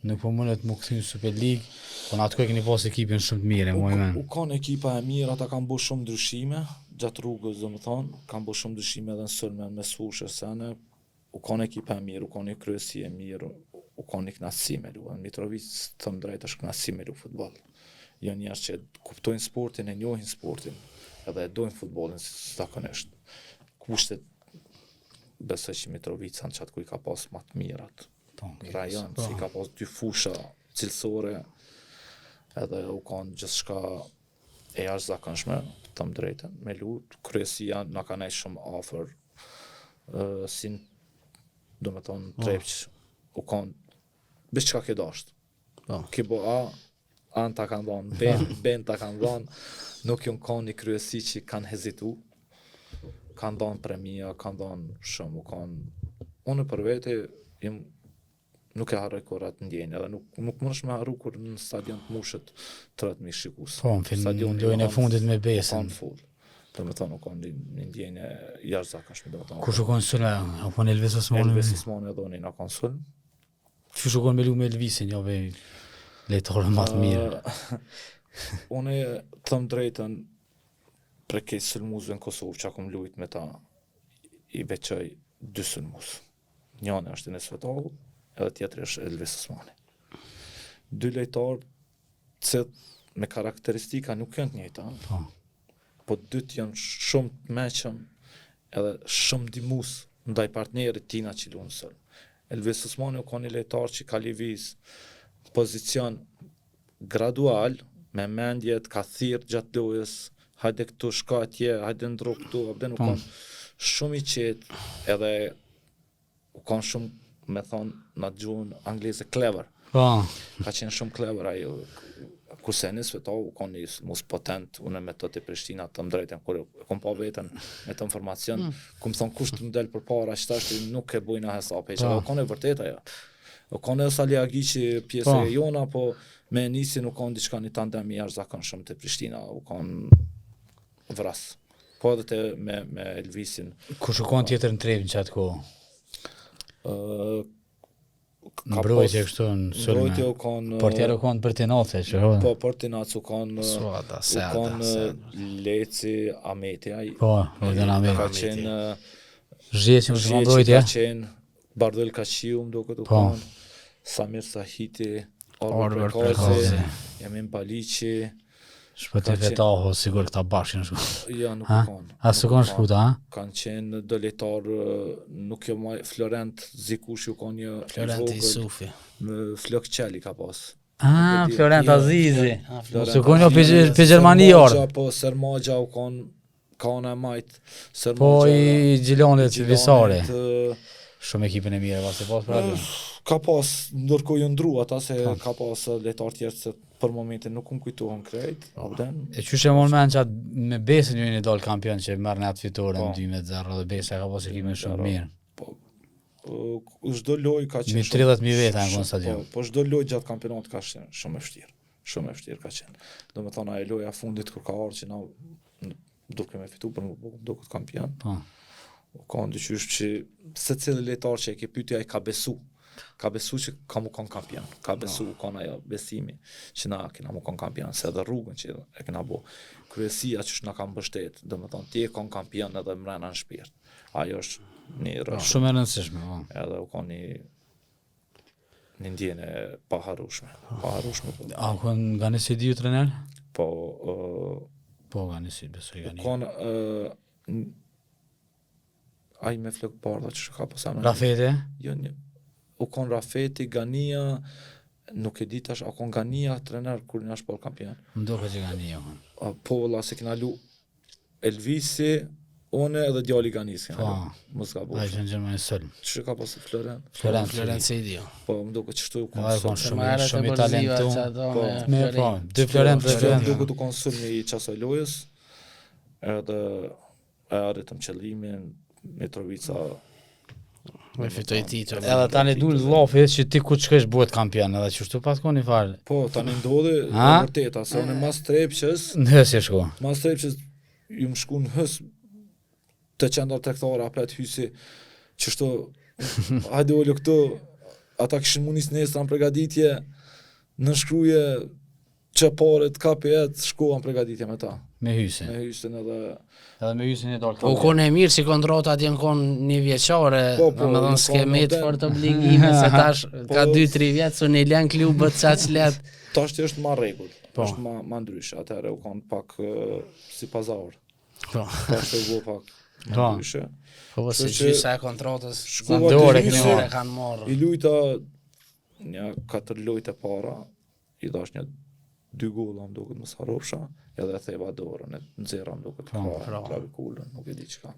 nuk po mundet më këthy në Super League, po në atë kohë keni pas ekipin shumë të mire, U kanë ekipa e mirë, ata kanë bo shumë ndryshime, gjatë rrugës, domethënë, kam bo shumë dyshime edhe në sulme me sushë sene, u kanë ekipa e mirë, u kanë kryesi e mirë, u kanë knasësi me luan. Mitrovic, thëmë drejt, është knasësi me lu futboll. Jo njerëz që kuptojnë sportin, e njohin sportin, edhe e dojnë futbollin zakonisht. Kushtet besoj që Mitrovic në qatë ku i ka pas më të mirat. Rajon, si ka pas 2 fusha cilësore, edhe u kanë gjithçka e jashtëzakonshme, thëmë drejtën, me lut, kryesia na ka nejtë shumë afër, si do me thonë trepq, u kanë, bish qka ke dasht. Ki bo A në ta kanë dhonë, B në ta kanë dhonë, nuk ju në kanë një kryesi që kanë hezitu, kanë dhonë premia, kanë dhonë shumë, u kanë, unë për vete, nuk e harroj kur atë ndjenjë, edhe nuk mundesh me harru kur në stadion të mushët 30.000 shikus. Po, në film lojën e fundit me Besën. Kanë full. Do me thonë, nuk kanë një ndjenjë jashtëzakonshme, do me thonë. Ku shukon sulme, apo në Elvis Osmani? Elvis Osmani edhe unë na kanë sulm. Që shukon me lu me Elvisin, jo vej lejtore më të mirë. Unë thëmë drejtën për kej sulmuzve në Kosovë që akum lujt me ta, i veçoj 2 sulmuz. Njëne është Enes Fetahu, edhe tjetëri është Elvis Osmani. 2 lejtarë që me karakteristika nuk janë të njëjta, po 2 janë shumë të meqëm edhe shumë ndihmues ndaj partnerit tina që luan sulm. Elvis Osmani ka një lejtar që ka lëviz pozicion gradual, me mendjet, ka thirr gjatë lojës, hajde këtu shka atje, hajde ndro këtu, abden u kanë shumë i qetë, edhe u kanë shumë, me thonë në gjuhën angleze, clever. Ka qenë shumë clever ajo. Kurse Enes Fetahu u kanë një mus potent, unë me të Prishtina të më drejten, kur e kom pa vetën me të informacion, ku më thonë kusht të më del për para, qëtashtë nuk e bujna hesape, që u kanë e vërtet ajo. U kanë e Sali Agiqi pjesë e jona, po me Enisin u kanë diçka një tandem i jashtëzakonshëm të Prishtina, u kanë vras. Po edhe me Elvisin. Kush u kanë tjetër në Trevin që atë ko? Në mbrojtje kështu në sulme. Mbrojtje u kanë... Portjerë u kanë Përtinace, që hëllë? Po, Përtinace u kanë Leci Ameti. Po, Orden Ameti. Ka qenë... Zhjeqin u të mbrojtje? Ka qenë Bardel Kaqiu, më do këtë u kanë. Samir Sahiti, Orber Prekazi, Jamin Paliqi. Shpëti Fetahu, sigur këta bashkë në shku. Ja, nuk u kanë. A së kanë shkuta, ha? Kanë qenë do lejtar, nuk jo maj, Florent Zikushi u kanë një... Florent Isufi. Flok Qeli ka pas. Florent Azizi. Së kanë jo për Gjermani orë. Po, Sermagja u kanë, ka në majtë. Po, i Gjilonit Visari. Shumë ekipin e mire, pas e pas për atë? Ka pas, ndërkohë ju ndru ata se ka pas lejtar tjerë se për momentin nuk më kujtohen krejt. E qyshe mon men që atë me Besën ju një dal kampion që mërë në atë fitore në 2-0 dhe Besa ka pas ekipin shumë mirë. Çdo lojë ka qenë me 30.000 veta në stadion. Po çdo lojë gjatë kampionatit ka qenë shumë e vështirë. Shumë e vështirë ka qenë. Domethënë ajo loja fundit kur ka ardhur që na duke me fitu për duket kampion. Ka ndryshim që secili lojtar që e ke pyetje ai ka besu që ka mu kon kampion, ka besu kon ajo besimi që na kena mu kon kampion, se edhe rrugën që e kena bo, kryesia që na ka mbështet, domethënë ti e kon kampion edhe mbrana në shpirt. Ajo është një rrugë shumë e rëndësishme, po. Edhe u kon një ndjenjë pa harrueshme. A kon nga nisi diu trener? Po nga nisi besoj nga. Kon ai me flok bardha që ka pasur. Rafete? Jo, u kon Rafeti, Gania, nuk e di tash, a kon Gania trener kur na shpall kampion. Mdoket që Gania. Po valla se kena lu Elvisi, unë edhe djali Ganis. Mos ka bërë. Ai janë Gjermani sulm. Çka ka pasur Florent? Florent Sedio. Po më duket çështu u kon. Ai kon shumë i talentuar. Po, dy Florent duket u kon sulmi i çasoj lojës. Edhe arritëm qëllimin, Mitrovica me fitoj titull. Edhe tani dul llafi që ti ku shkesh bëhet kampion, edhe çështu pas koni fal. Po, tani ndodhi vërtet, se unë mas trepçës. Në si shko. Mas trepçës ju më shku në hës të qendra tregtare apet hysi çështu hajde olo këtu ata kishin munis nesër në përgatitje në shkruaje që pare të KPE shkuan pregaditje me ta. Me Hysin. Me Hysin Edhe me Hysin e dalë. Po kon e mirë si kontrata atje kon një vjeçare, domethënë s'ke met fort obligime se tash ka 2-3 vjet su ne lën klubët çaq let. Tash është ma rregull. Është ma ndryshe, atëherë u kanë pak si pazar. Po. Tash u bë pak ndryshe. Po se gjysa e kontratës Dore kanë marrë. I lujta një 4 lojtë para, i dash një 2 golla më duket mos harrofsha, edhe e theva dorën, e nxerra më duket klavikulën, nuk e di çka.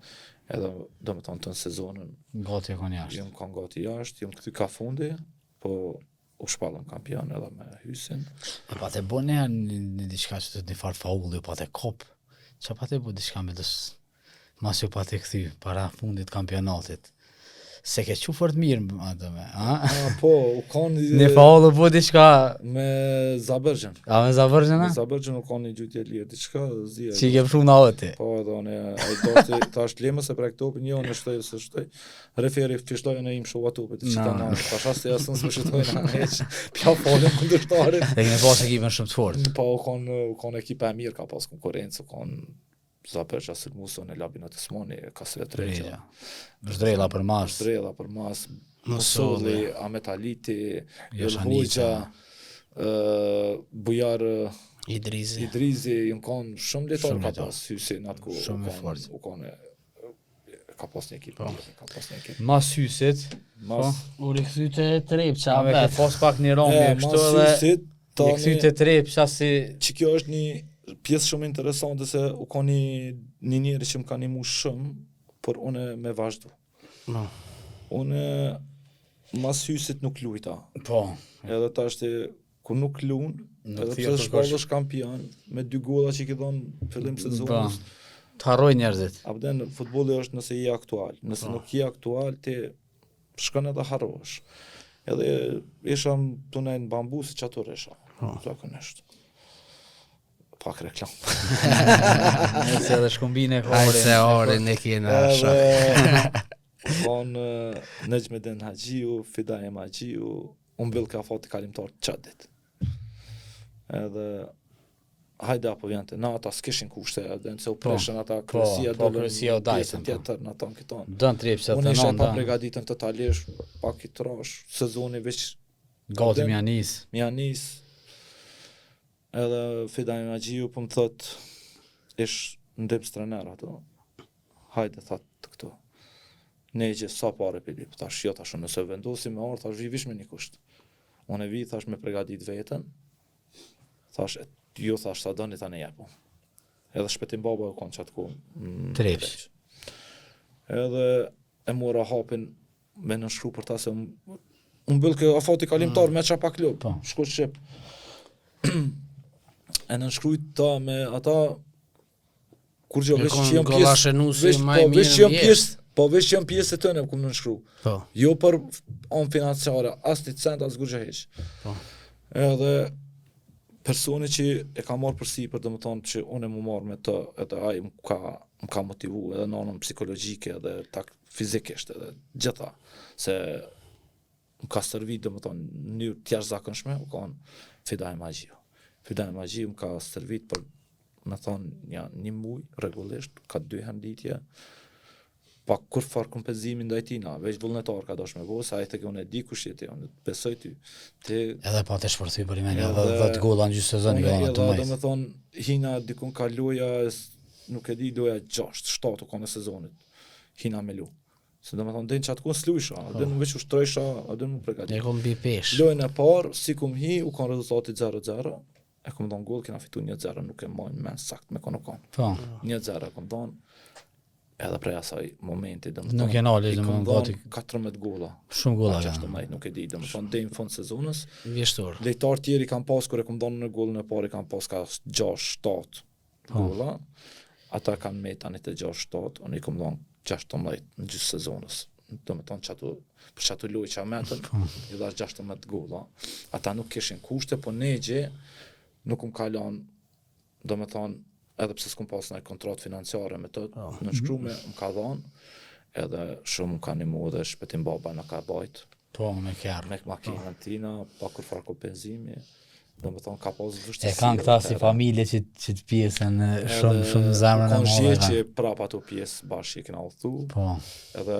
Edhe domethënë ton sezonin gati e kanë jashtë. Jam kanë gati jashtë, jam këty ka fundi, po u shpallëm kampion edhe me Hysin. E pa të bëne një diçka që të një farë faulli, pa të kop. Që pa të bu diçka me dës, mas ju pa të këthy, para fundit kampionatit. Se ke që fort mirë atë me, a? Po, u kanë... Një faulli bu diçka... Me Zabërgjën. A me Zabërgjën, a? Me Zabërgjën u kanë një gjytje lirë, diçka zia. Që i ke pëshu në oti. Po, edhe unë, ta është lemës e prek topin, një unë shtoj, se shtoj. Referi fishtojnë e im shuva topit, që ta në, pasha se jasën së shtojnë në heq, pja falem kundërshtarit. E kene pas ekipën shumë të fort. Po, u kanë ekipa e mirë, ka pas konkurencë, u kanë Zabërgja, Sërmuson, e Labinat Ismoni, Kasret Regja. Vëzdrela për mas. Vëzdrela për mas, Musolli, Ahmet Aliti, Jelhoxha, Bujar Idrizi, jënë kanë shumë letarë ka pas, Hysin atë ku u kanë ka pas një ekip. Mas Hysit, u rikëthyte Trepqa me ke pas pak një rëmbje kështu edhe i kthyti Trepqa si... Që kjo është një pjesë shumë interesante se u ka një njeri që më ka nimu shumë, por une me vazhdu. Une mas Hysit nuk lujta. Po. Edhe ta është ku nuk lunë, edhe pse shpallësh kampion, me 2 golla që i ki dhonë fillim sezonës. Të harroj njerëzit. Abden, futbolli është nëse je aktual. Nëse nuk je aktual, ti shkon edhe harrohesh. Edhe isha të në bambu si qatur isha. Zakonisht. Pak reklam. Se edhe shkombine e Ai se orin e kena shak. Konë Nejmedin Haxhiu, Fidajem Haxhiu, unë bil ka fati kalimtar të qatit. Edhe hajde apo vjente, na ata s'kishin kushte, edhe nëse u preshën ata kërësia u dajtën tjetër në ton këton. Dën Trepqa të unë isha pa pregaditën totalisht, pak i trash, sezoni veç gati mja nis. Edhe Fidajem Haxhiu po më thot, ish ndim strener ato, hajde thot të këto. Ne që sa pare Pilip, tash jo tash nëse vendosim me orë, tash vi vish me një kusht. Unë e vi thash me pregadit veten, thash jo thash sa doni ta ne jepu. Edhe shpetim baba u konë qatë ku Trepq. Edhe e mora hapin me nënshkru për ta se unë bëllë kë afati kalimtar me qa pa klub, shku Shqip. E nënshkrujt ta me ata kur gjë veç që jam pjesë, po veç që jam pjesë të tëne këmë nënshkru. Jo për anë financiare, as një cent, as gurgja heq. Edhe personi që e ka marrë përsi për dhe më thonë që unë e mu marrë me të, edhe ai më ka motivu, edhe në anën psikologjike, edhe fizikisht, edhe gjitha, se më ka servit dhe më thonë një tjerë zakonshme, u kanë Fidajem Haxhiu. Fidajem Haxhiu më ka servit për, me thonë, një muj, regullisht, ka 2 handitje, pa kur farë kompenzimin ndaj tina, veç vullnetar ka dosh me bo, sa ajte unë e di kush jeti, unë besoj ty. Edhe pa të shpërthy për imenja, edhe 10 golla në gjysë sezoni ka në të majtë. Edhe me thonë, hina dikun ka loja, nuk e di, loja 6-7 u ka në sezonit, hina me lu. Se do me thonë, den që atë kun s'lujsha, den veç u shtrojsha, den mu pregatit. E kom bi pesh. Lojën e parë, si kum hi, u kanë rezultatit 0-0, e kom donë gol, kena fitu 1-0, nuk e majnë men sakt me kono kanë. 1-0 kom donë, edhe prej asaj momenti, dhe më nuk jenë ali, dhe më gati 14 golla. Shumë golla, ja. 16, nuk e di, dhe më thonë, dhe në fund sezonës. Vjeshtor. Lejtar tjeri kam pas, kër e kom donë në gollën e pari, kam pas ka 6-7 golla. Ata kanë metanit e 6-7, unë i kom donë 16 në gjysë sezonës. Dhe më thonë, për qatu loj që a metën, i dhash 16 golla. Ata nuk kishin kushte, po negje nuk më kalon, dhe më thonë, edhe pse s'kom pas një kontrat financiare me të, në shkrume më ka dhanë, edhe shumë më ka nimu dhe shpetim baba në ka bajt. Po, me kjarë. Me makinën tina, pa kur farë kompenzimi, domethënë ka pas E vështirësi. kanë këta si familje që të pjesën shumë zemrën e Kanë madhe. që prap ato pjesë bashkë që kena udhëtu, Po. edhe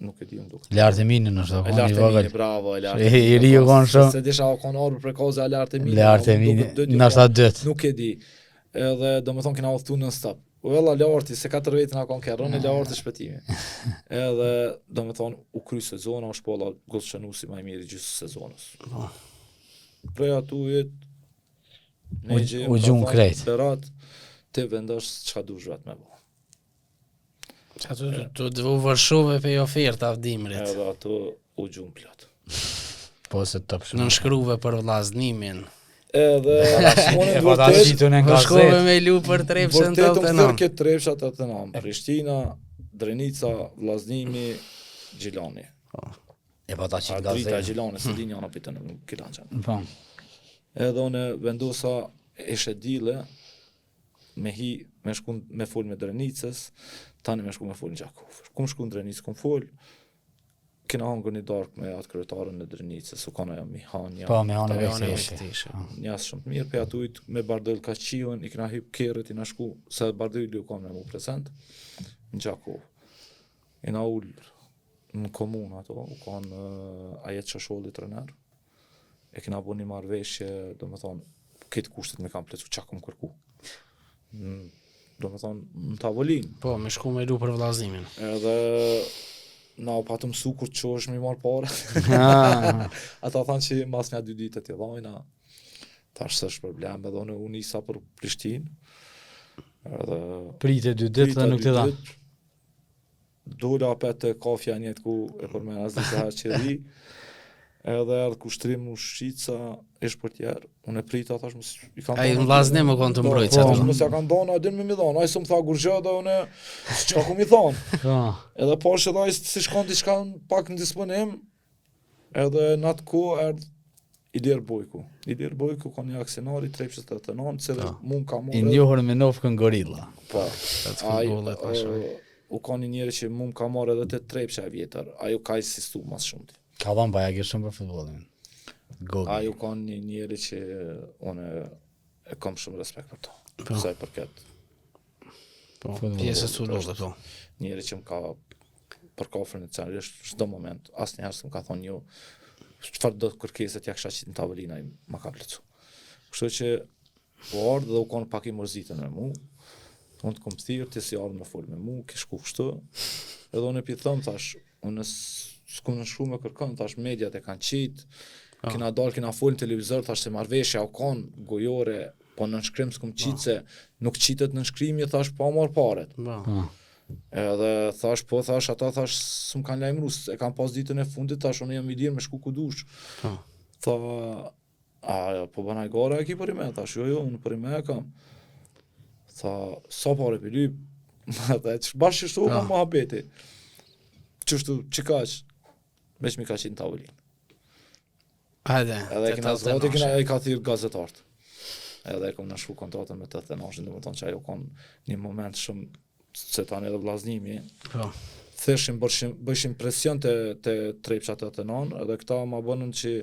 nuk e di unë duket. Larteminin është, E ka një vogël. Lartemini, bravo, e I Lartemini. riu kanë shumë. Se disha kanë ardhur për kozë e Lartemini. Lartemini, nështë atë dëtë. Nuk e di. Edhe domethënë kena udhëtu në stop. Valla Larti se 4 vjet na kanë kerrën e Larti shpëtimi. Edhe domethënë u kry sezona, u shpolla Gollshënusi më i miri gjysmë sezonës. Prej atu U gjun krejt. Berat te vendos çka dush vetë me bo. Ato të u vërshove pe oferta Dimrit. Edhe ato u gjun plot. Po se top shumë. Në shkruve për vllaznimin. Edhe unë E vërtet patashitun e nga Shkove zetë. me lu për trepsën të vërtet u të kthyer nëmë. këtë trepsha të nëmë. Prishtina, Drenica, Vllaznimi, Gjilani. E patashit nga Drita zetë. Gjilani, se di njëna pitën në Kilanxhan. Po. Edhe unë vendosa ishe dile me shku me fol me Drenicës, tani me shku me fol në Gjakov. Kum shku në Drenicë, kum fol, kena hangër një dark me atë kryetarën e Drenicës, u kana jam Mihanja. Po, me hanë Janë vektishe. Njas shumë të mirë, pe atujt me Bardel Kaqiun, i kena hyp kerët, i na shku, se Bardeli u kam me mu present, në Gjakov. I na ull në komunë ato, u kanë Ajet Shasholli trener, e kena bu një marrëveshje, do me thonë, këtë kushtet me kam plecu, qa kom kërku. Do me thonë, në tavolinë. Po, me shku me lu për vllaznimin. Edhe na u patë mësu kur që është mi marrë pare. Ata thanë që mas një 2 ditë t'i dhajna, tash s'është problem, edhe unë nisa për Prishtinë. Edhe Prite 2 ditë dhe nuk të dha. Dola apet të kafja njët ku e përmen as dhe se ha që ri, edhe erdhë kushtrim në Shqica, ish për tjerë, unë e prita, thash mësë i kam Ai vllaznim më konë të mbrojtë Po, ato. mësë ja kanë dhona, din me mi dhona, ai së më tha gurgja dhe unë, çka ku mi thonë. Po. Edhe po që dhaj si shkon diçka pak në disponim, edhe në atë ku erdhë Ilir Bojku. Ilir Bojku ka një aksionari trepshës të të nënë, që dhe mund ka I morë. njohër me nofkën gorilla. Po, futbollet, u ka një njeri që mund ka marrë edhe të trepsha e vjetër, ajo ka i sistu mas shumë ti. Ka dhanë bajagir shumë për futbolin. Gogi. Ajo ka një njeri që unë e kam shumë respekt për to. Po. Sa i përket Po, Futbolli. pjesë të futbollit, po. njeri që më ka për kafrën e cërisht çdo moment, asnjëherë s'm ka thonë jo çfarë do kërkesat ja kisha qitë në tavolina i ma ka plëcu. Kështu që po ardhë dhe u konë pak i mërzitën me mu, unë të kom thirë, ti si ardhë me folë me mu, ki shku kështu, edhe unë e pi thëmë, thash, unë s'kum në shku me kërkën, thash, mediat e kanë qitë, kina dalë, kina folë në televizor, thash, se marveshja u konë gojore, po në nënshkrim s'kum qitë, se nuk qitet në nënshkrimi, thash, po marë paret. Po. Edhe thash, po thash, ata thash, s'm kanë lajmëru, e kanë pas ditën e fundit, thash, unë jam i lirë me shku ku dush. Po. Tha, po banaj gara e ki për i me, thash, jo, unë për i me e kam. Tha, sa pare për lyp, dhe bashkë qështu u kam muhabeti. Qështu, që kaq, veç mi ka qitë në tavolinë. Hajde. Edhe te kina talë zgati, të e ka thirë gazetartë. Edhe e kom në shku kontratën me 89, dhe më tonë që ajo kon një moment shumë, se tani edhe vllaznimi, Po. theshim bëshim presion të trepshat të nënë, edhe këta ma bënën që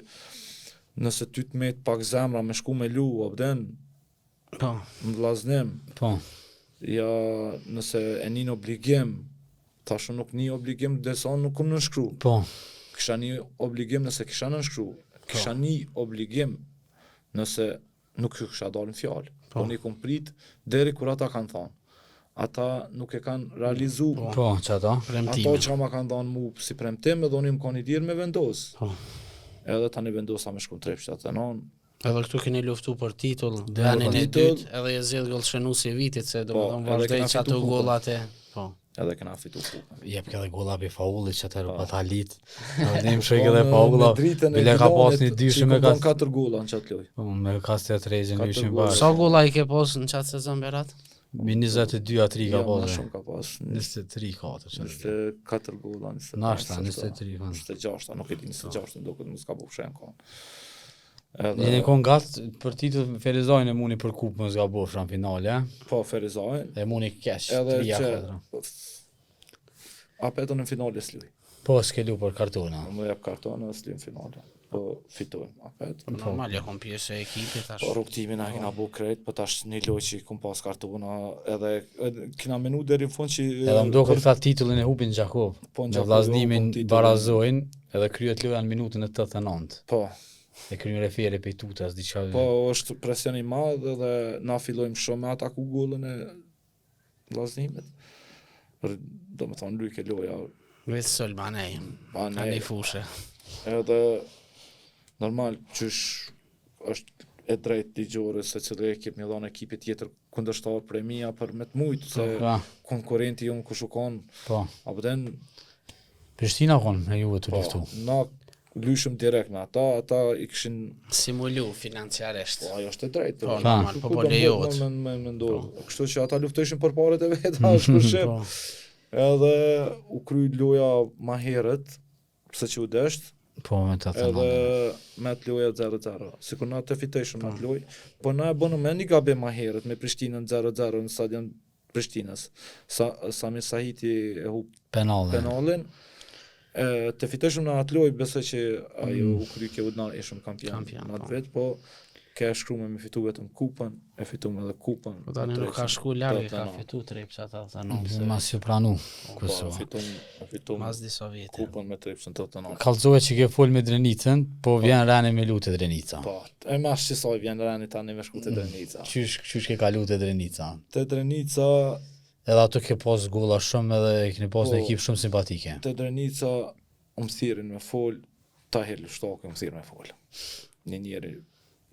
nëse ty të met pak zemra me shku me lu, obden, Po. në vllaznim, Po. ja nëse e një obligim, thashë nuk një obligim, dhe sa nuk kom nënshkru. Po. Kisha një obligim nëse kisha nënshkru, kisha një obligim nëse nuk ju kisha dalë në fjallë. Po një kom prit, deri kur ata kanë thonë. Ata nuk e kanë realizu. Po, që ato? Ato Premtime. që ma kanë dhanë mu si premtim, edhe unë më kanë i dirë me vendos. Po. Edhe tani vendosa me shku trepshat të nënë. Edhe këtu keni luftu për titull, Dhe venin e titull. dytë, edhe e zgjedh Gollshënusi i vitit, se do Po, të thonë edhe vazhdoi kena që ato fitu gollat e. Po. Edhe kena fitu kupën. Jep këdhe golla për faullit që atërë pa talit. Ne më shojë këdhe Me faula. dritën e Bile ka pas një Gilonit, dyshim që me i ka... kom 4 golla në qatë loj. Po, me kastë të tregjën, Katër ishim golla. bashkë. Sa golla i ke pas në qatë sezon Berat? Mi 22 a 3 ka Ja, ma pas. shumë ka pas. 23 4 që. 24 golla, 25. Nashta, 23 kanë. 26, nuk e di 26, në duket mos ka bu fshen kon. Jeni kon gatë për titull Ferizajnë e muni për kupë më zga bosh në finale, Po Ferizajn, e muni kesh, edhe 3-4. që apetën në finale s'luj. Po, s'ke lu për kartona. Më jep kartona, s'lim finale. Po fitojmë apet. Normal, ja kom pjesë e ekipit tash. Po rrugtimin na kena bu krejt, po tash një lojë që kom pas kartona, edhe kena menu deri në fund që Edhe më duket tha titullin e hupin Gjakov. Po, Në Gjakov vllaznimin hupin titullin. barazojnë edhe kryet loja në minutën e 89. po. E kryen refere pe tutas diçka. Po është presion i madh edhe na fillojmë shumë me ataku gollën e vllaznimit. Do më thonë lyke loja. Vetë Solmanej, Pa ka një fushë. Edhe normal qysh është e drejt ligjore se cilë ekip një dhonë ekipit tjetër kundërshtar premia për me të mujtë se Po, konkurenti jonë kush u konë po. apo den Prishtina kon me Juve të po, luftu. na lyshëm direkt me ata i kishin Simulu financiarisht. po ajo është e drejtë. Po, Ku normal, po, po lejohet. me ndorë. Kështu që ata luftojshin për paret e veta, është për shqip. Po. Edhe u kry loja ma herët, pse që u desht, Po, me të edhe thënë. me të loja 0-0. Sikur na të fitojshëm me të lojë, po na e bënë me një gabim ma herët me Prishtinën 0-0 në stadion Prishtinës. Sami Sahiti e hup penalin. Të fitojshëm në atë lojë, besoj që ajo u kry ke udna ishëm kampion në atë vetë, po ke shkruar me fitu vetëm kupën, e fituam edhe kupën. Po tani nuk ka shku larg, ka fitu trepsa ata thanon se Mas ju pranu. Po, fitum mas disa vite. kupën me trepsën 89. Kallzohet që ke fol me Drenicën, po vjen Rani me lutë Drenica. Po, e mash që soj vjen Rani tani me shku të Drenica. Qysh ke kalu te Drenica? Te Drenica, Edhe ato ke pas golla shumë edhe keni pas Po. një ekip shumë simpatike. te Drenica më thirin me fol, Tahir Lushtaki më thirr me fol. Një njeri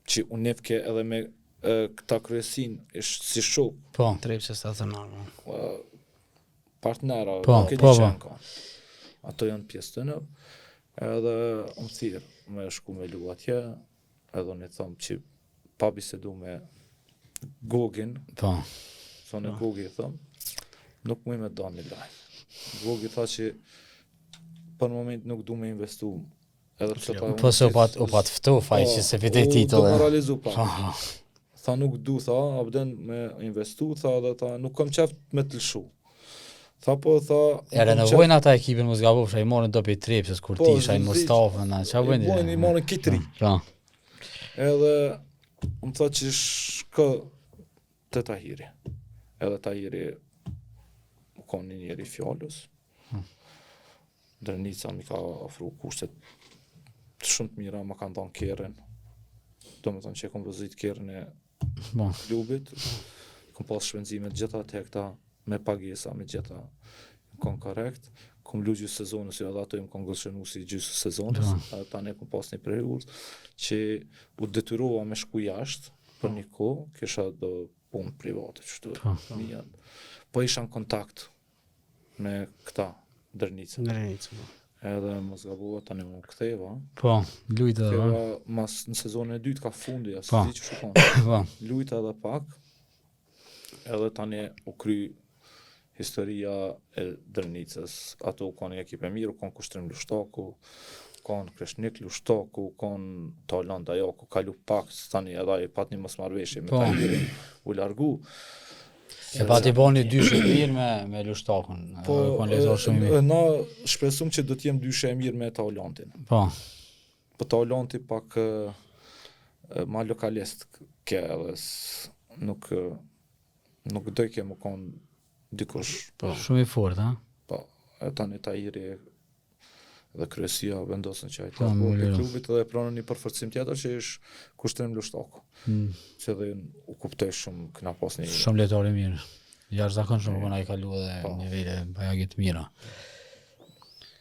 që unë nefke edhe me këta kryesin ishtë si shok, Po, Trepsa stacionar. partnera, Po, nuk e di po, qenë ka. Ato janë pjesë të në, edhe më thirr me shku me lu atje, edhe unë i thom që pa bisedu me Gogin, po. thonë Gogi i thom, nuk muj me do një lajm. Gogi tha që për moment nuk du me investu. Edhe pse ta Po se u pat ftu faj që se fitej Do titullin. moralizu pa. Po, Tha nuk du, tha, abden me investu, tha, dhe tha, nuk kam qeft me të lëshu. Tha po, tha... e renovojnë ata ekipin mos gabofsh, ai morën dopi Trepsës, kur Po, tisha, ai Mustafën, ç'a bëjnë? I morën kitri. Po. Edhe, më tha që shkë të Tahiri. Edhe Tahiri më ka një njeri fjallës. Drenica mi ka ofru kushtet shumë të mira, më kanë thonë kerën. Do më thonë që e kom vëzit kerën e Po. klubit. Kom pas shpenzimet gjitha të hekta me pagesa, me gjitha më kanë korrekt. Kom lu gjysë sezonës, jo edhe ato im kanë gëllshënu si gjysë sezonës. Edhe tani kom pas një periudhë që u detyrova me shku jashtë për një kohë, kisha do punë private, qështu, mija. Po isha në kontakt me këta, Drenicën. Drenicë. Edhe më zgabova tani më ktheva. Po, lujtë edhe. Ktheva mas në sezonën e dytë ka fundi, as Po. di që shukon. Po. Lujta edhe pak. Edhe tani u kry historia e Drenicës. Ato u kanë një ekip e mirë, u kanë Kushtrim Lushtaku, kanë Kreshnik Lushtaku, kanë Talanda Jaku, kalu pak, tani edhe ai pat një mosmarrëveshje me Po. Tahirin, u largu. E pati bani dyshë mirë me Lushtakun. Po, Kanë lezor shumë i mirë. na shpresum që do të jem dyshe e mirë me Talantin. Po. Po Talanti pak ma lokalist ke edhe nuk doj ke më konë dikush. Po. Shumë i fortë, ha? Po, e tani Tahiri dhe kryesia vendosën që ai të Po, largohet më e liro. klubit dhe pranën një përforcim tjetër që është Kushtrim Lushtaku. Që dhe u kuptoj shumë këna pas një... Shumë lojtar i mirë. Jashtëzakonshëm shumë ai kalu edhe nivele bajagi të mira.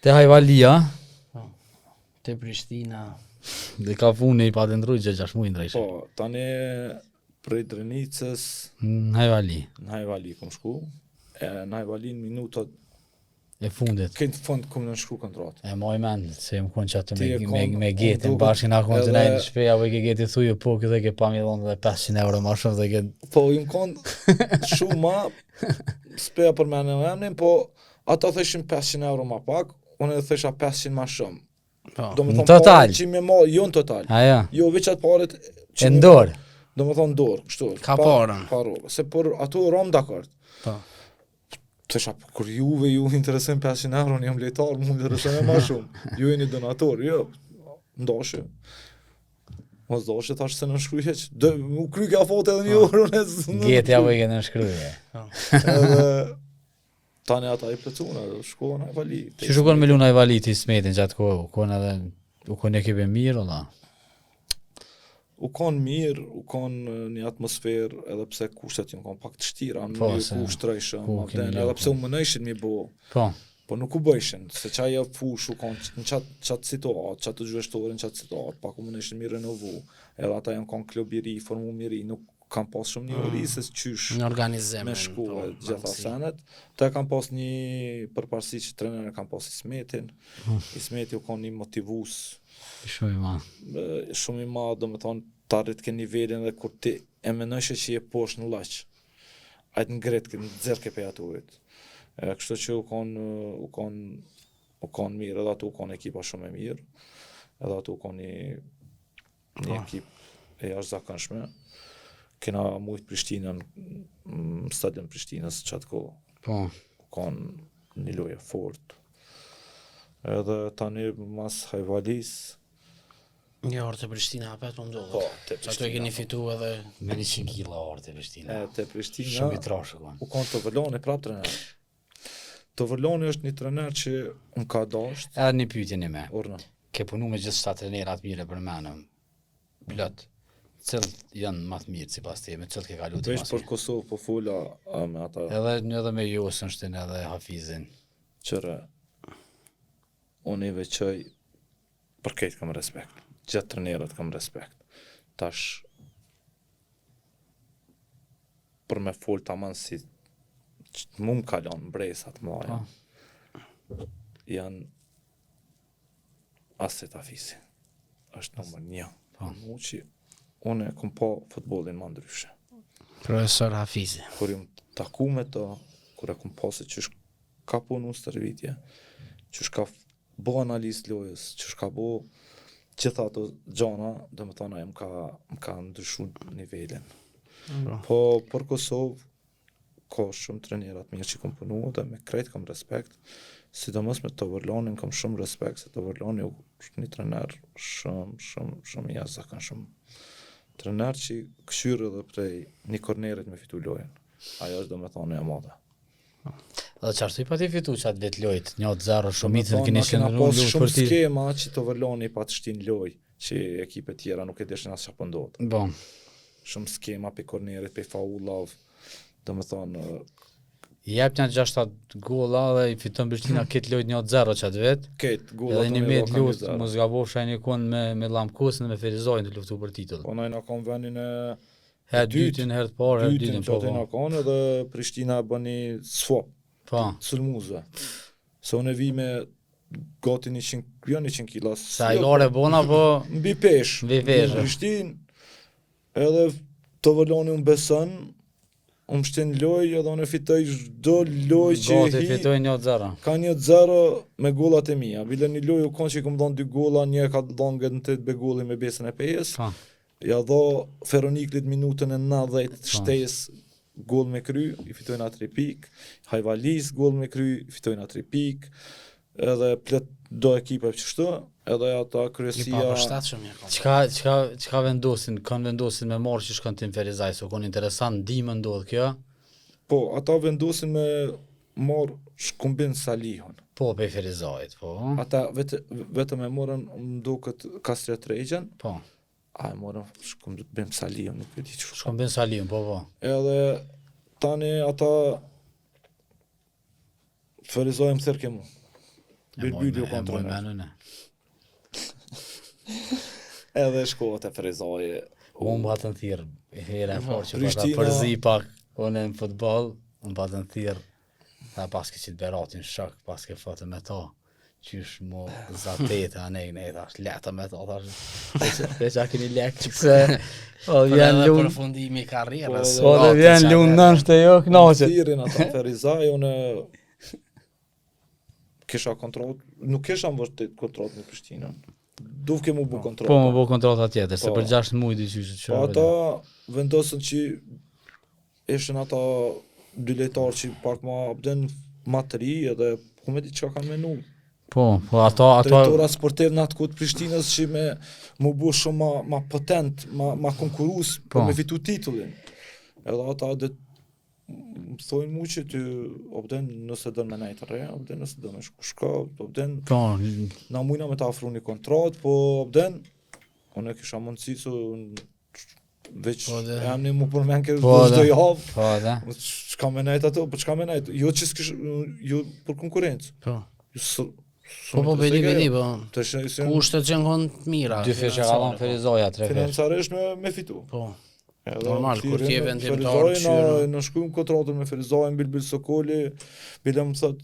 Te Hajvalia, Te Prishtina. dhe ka funi i pa të ndrujt që 6 muaj ndrejshë. Po, tani prej Drenicës Në Hajvali, në Hajvali kom shku, në Hajvali në minutat e fundit. këtë fund kom në shkru kontratë. E moj mend, se më konë qatë Ti e kon, me unë getin, duket bashkë nga konë të edhe- najnë në shpeja, apo i ke geti thujë, po këtë ke pa mi dhonë dhe 500 euro ma shumë dhe ke... Po, ju më konë shumë ma, speja për me në emnin, po ata thëshin 500 euro ma pak, unë edhe thësha 500 ma shumë. Po. Do më Në thonë total? paret që me ma, jo në total. Aja, Jo, veçat paret e ndorë. Do më thonë dorë, kështu. Ka parën. Pa rrugë, se por ato rom dakord. Po. Thosha, kur juve ju interesojnë 500 euro, unë jam lejtar, mu interesojnë më shumë. Ju jeni donator, jo, ndoshe. Mos doshe thash se në shkryje që mu kry ka fote edhe një orë, unë Gjeti apo i ke në shkryje. edhe tani ata i plëcuna, shkohen a i vali. Që shukon me Luna i Valit i Smetin gjatë kohë, u kon edhe, u kon ekipe mirë, ola? U kon mirë, u kon një atmosferë, edhe pse kushtet ju kon pak të shtira, Po, në se ku shtrejshëm, ku kemi edhe lopë. pse u mënëshin mi bo. Po, Po nuk u bëjshin, se qaj e fush u konë në qatë situatë, qatë të gjyështorin, qatë situatë, pak u më nëshin mi renovu, edhe ata janë konë klub i ri, formu mi ri, nuk kam pas shumë një uri, se qysh Në organizim. me shku e gjitha senet. Të kam pas një përparsi që trener kam pas Ismetin, Ismeti u konë një motivus, shumë i ma. shumë i ma, do me thonë, të arrit ke nivelin dhe kur ti e menojshë që je poshtë në laq, ajtë ngret, në dzerë ke pe aturit. Kështu që u kon mirë, edhe atu u kon ekipa shumë e mirë, edhe atu u kon një ekip e jashtëzakonshme. Kena mujt Prishtinën, stadion Prishtinës qatë kohë, Po, u kon një loje fort. Edhe tani mas Hajvalis, Një orë të Prishtina apet më mdollet. po, te Që ato e keni fitu edhe... me 100 kila orë të Prishtina. te Prishtina, Shumë i trashë, kon. u kon të vëlloni prap trener. Të vëlloni është një trener që më ka dasht, Edhe një pyetje një me. orna. Ke punu me gjithë 7 trenerat mire për menëm, plot. Cilët janë më të mirë sipas teje, me cilët ke kalu ti Vesh mas për mirë? Kosovë po fola me ata Edhe me Josën shtin edhe Hafizin. qëre unë i veqoj për këtë kam respekt. Gjatë trenerët kam respekt. Tash për me fol tamam si mu më kalon mbresat mëdha. Janë Aset Hafizi. Është numër 1. Po. Mu që unë e kom pa futbolin më ndryshe. Profesor Hafizi. Kur jam taku me to, kur e kom pasë që ka punu stërvitje, që ka bo analizë lojës, që ka bo gjitha ato gjana, dhe më thona, më ka ndryshu nivelin. Po, për Kosovë, ka shumë trenerat mirë që kom punu, dhe me krejt kam respekt, sidomos me Toverlonin kam shumë respekt, se Toverloni është një trener shumë i jashtëzakonshëm. Trener që këshyrë edhe prej një kornerit me fitu lojën. Ajo është do me thonë e madhe. Dhe qartu i pa ti fitu që atë vetë lojt, 1-0 shumicën Na keni kena qenë pas luft shumë për ti. skema që Toverloni pa të shtin lojë, që ekipe tjera nuk e deshin as çfarë po ndodh. Bo, Shumë skema pe kornerit, pe faullav, do me thonë, i jep një 6 gola dhe i fiton Prishtina këtë lojt 1-0 që atë vetë. këtë golla Edhe një met luft, mos gabofsha një kon me Lamkosin dhe me Ferizajin të luftu për titull. Po na kam vendin e Herë dytin, herë të parë, herë dytin, që po aty na po. kanë edhe Prishtina bën një swap, Po, sulmuze. Se unë vi me gati 100, jo 100 kila. sa i lore bona, po, Mbi pesh. Mbi pesh, Në Prishtinë, edhe Toverloni unë beson, unë shtin lojë edhe unë fitoj çdo lojë që gati fitoj 1-0. ka 1-0 me gollat e mia. Bile një lojë u konë që i kom dhënë 2 golla, një ka dhënë gëtë në 8 begulli me besën e pejes. Po, Ja dho Feroniklit minutën e 90 shtesë gol me kry, i fitojnë a 3 pik, Hajvalis gol me kry, i fitojnë a 3 pik, edhe plët do ekipe qështu, edhe ata I kryesia... pa për 7 shumë një Çka vendosin, kanë vendosin me marrë që shkon Tim Ferizaj, so kon interesant, ndihmë ndodh kjo. Po, ata vendosin me marë shkumbin Salihun. Po, pe Ferizajit, po. Ata vetëm e morën, më duket Kastret Regjen, Po, a e morën shkumbin Salihun, nuk e di që shkon ben Salim, po, po. Edhe tani ata Ferizaj më thërë ke mu. Bilbili u kontrolën. Edhe shkohet e Ferizaje. Unë batën thirë, hera e forë që pata Prishtina- përzi pak, unë në futbol, unë batën thirë, ta paske që të beratin shok, paske fatë me ta, qysh mu zatete, a ne thash, leta me ta, thash, veç a keni lek që pse, o Për vjen edhe lunë, përfundimi i karrierës. Po, o dhe vjen lunë nështë e jo knaqe. Thirin ata Ferizaj, unë kisha kontrol, nuk kisha më vërtet kontrol në Prishtinën. Duvke mu bu kontrol. Po më bo kontrata tjetër, se Po. për 6 muj dy qyshë që Po ata vendosën që ishin ata dy lojtarë që pak ma të ri edhe ku me di çka kanë menu. Po ato Drejtora sportiv në atë kohë të Prishtinës që mu bu shumë ma potent, ma konkurus për me fitu titullin. Edhe ata dhe më thojnë mu që ty obden nëse dën me nejtë re, obden nëse dën me shka, obden na mujna me ta afru një kontrat, po obden unë kisha mundësi su veç jam një mu përmen kërë çdo javë. Çka me nejtë ato, po çka me nejtë, jo që s'kish, jo për konkurencë. Po, bedi, po. Kushtet që ngon të mira. Dy fishe ka dhënë Ferizoja, 3 fish. Financarisht me fitu. Po. Normal, kur t'je vendimtar të qyra. Në shkujmë kontratën me Ferizojën, Bilbil Sokoli, bile më thot,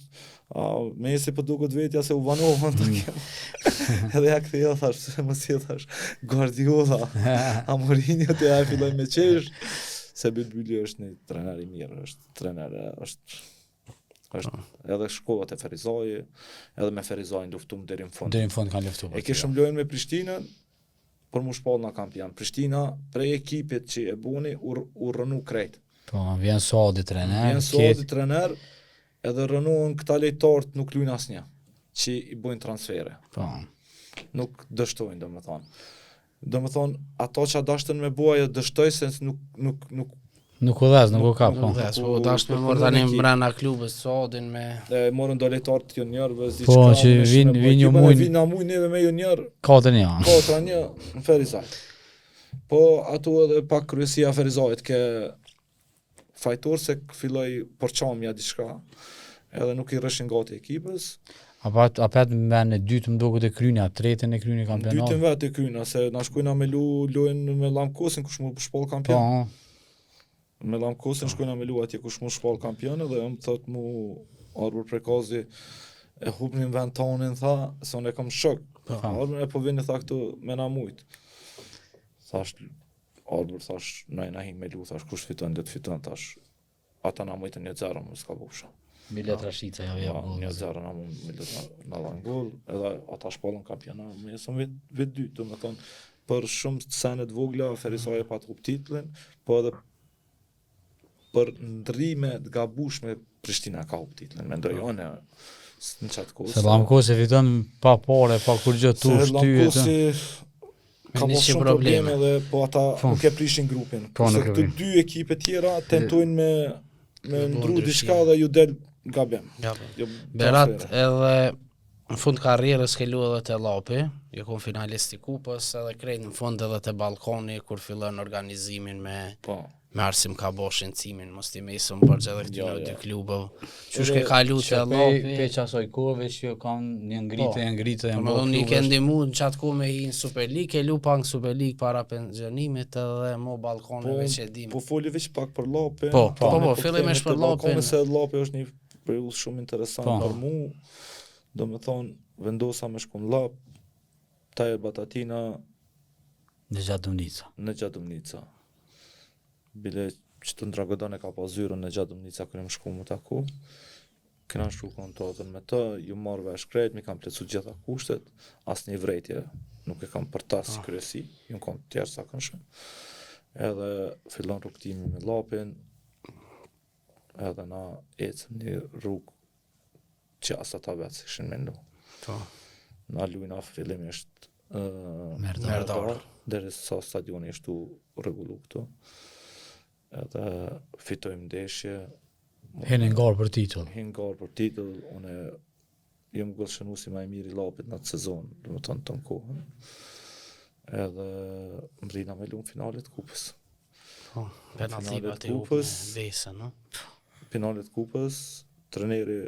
Messi për duket vetja se u vanovën të kemë. Edhe ja këtheja thash, më si thash, Guardiola, Mourinho të ja filloj me qesh, se Bilbili është një trener i mirë, është edhe shkollat e Ferizojë, edhe me Ferizojën luftum deri në fund. Deri në fund kanë luftuar. E kishëm lojën me Prishtinën, për mu shpall nga kampion. Prishtina prej ekipit që e buni u rënu krejt. Po, vjen Sodi trener, edhe rënuën këta lejtarët nuk luajnë asnjë, që i bojnë transfere. Po. Nuk dështojnë, domethënë, ato që dashtën me buaja dështoj se nuk u dhes, nuk u kap, po. Po, dasht me morë tani mbrana klubës Sodin me... Morën do lejtarët juniorëve, po, që vinë një muj... Vinë na muj neve me junior... 4-1 në Ferizaj. Po, ato edhe pak kryesia Ferizajt ke fajtor se filloj përqamja diçka, edhe nuk i rëshin gati ekipës. Apet me në dytë më duket e krynia, tretën e kryni kampionat. Dytën vetë e kryna, se na shkojna me lojën me Lamkosin kush mu shpall kampion. Me Lamkosin shkojna me lu atje kush mu shpall kampion, edhe më thot mu Arbër Prekazi e hupnin vend tonin, tha, se unë e kam shok. Arbër e po vini, tha, këtu me na mujt. Thash, Arbër, thash, na him me lu, thash, kush fiton, dhe të fiton, thash, ata na mujtën 1-0, më s'ka bufsha. Milet Rashica ja 1-0 na mu milet na dhan gol, edhe ata shpallën kampionat, më jesëm vit dytë, domethënë, për shumë sene të vogla Ferizoja pa trup titullin, po edhe për ndrime të gabueshme Prishtina ka hub titullin, mendoj unë në çat kohë. Se Lamkosi fiton pa parë, pa kur gjë tush Lamkosi ka pas shumë probleme dhe po ata nuk e prishin grupin. Se këto dy ekipe tjera tentojnë me ndru diçka dhe ju del gabim. Berat edhe në fund karrierës ke lu edhe te Llapi, ju kon finalist i kupës, edhe krejt në fund edhe te Ballkoni kur fillon organizimin me Arsim Kaboshin cimin, mos ti me isëm përgjë edhe këty në dy klubëve. Qysh ke kalu te Llapi? Pe qasoj kohëve që kanë një ngritje e më dhoni ke ndihmu në qatë kohë me hi në Super League, ke lu pak në Super League para pensionimit edhe mo Ballkoneve që e dim. Po foli veç pak për Llapin. Po, fillimesh për Llapin. Se Llapi është një periudhë shumë interesant për mu. Domethënë, vendosa me shku në Llap, Tajer Batatina në Gjatëmnica. Bile që të Dragodon e ka pas zyrën në Gjatëmnica kërë më shku më taku. Këna shku kontratën me të, ju marrë vesh krejt, mi kam plecu gjitha kushtet, as një vrejtje nuk e kam për ta si kryesi, ju në kom tjerë sa kënshëm. Edhe fillon rrugtimi me Llapin, edhe na ecëm një rrugë që as ata vetë si kishin mendu. Na lujna fillimisht Merdar, deri sa stadioni ishtu rregullu këtu. Edhe fitojmë ndeshje. Hinë ngarë për titull. Unë jam gëllshënuesi më i mirë i Llapit në atë sezon, domethënë ton kohën. Edhe mbrina me lumë finalet kupës. Penaltipat e kupës, vesën, no? Finalet kupës, treneri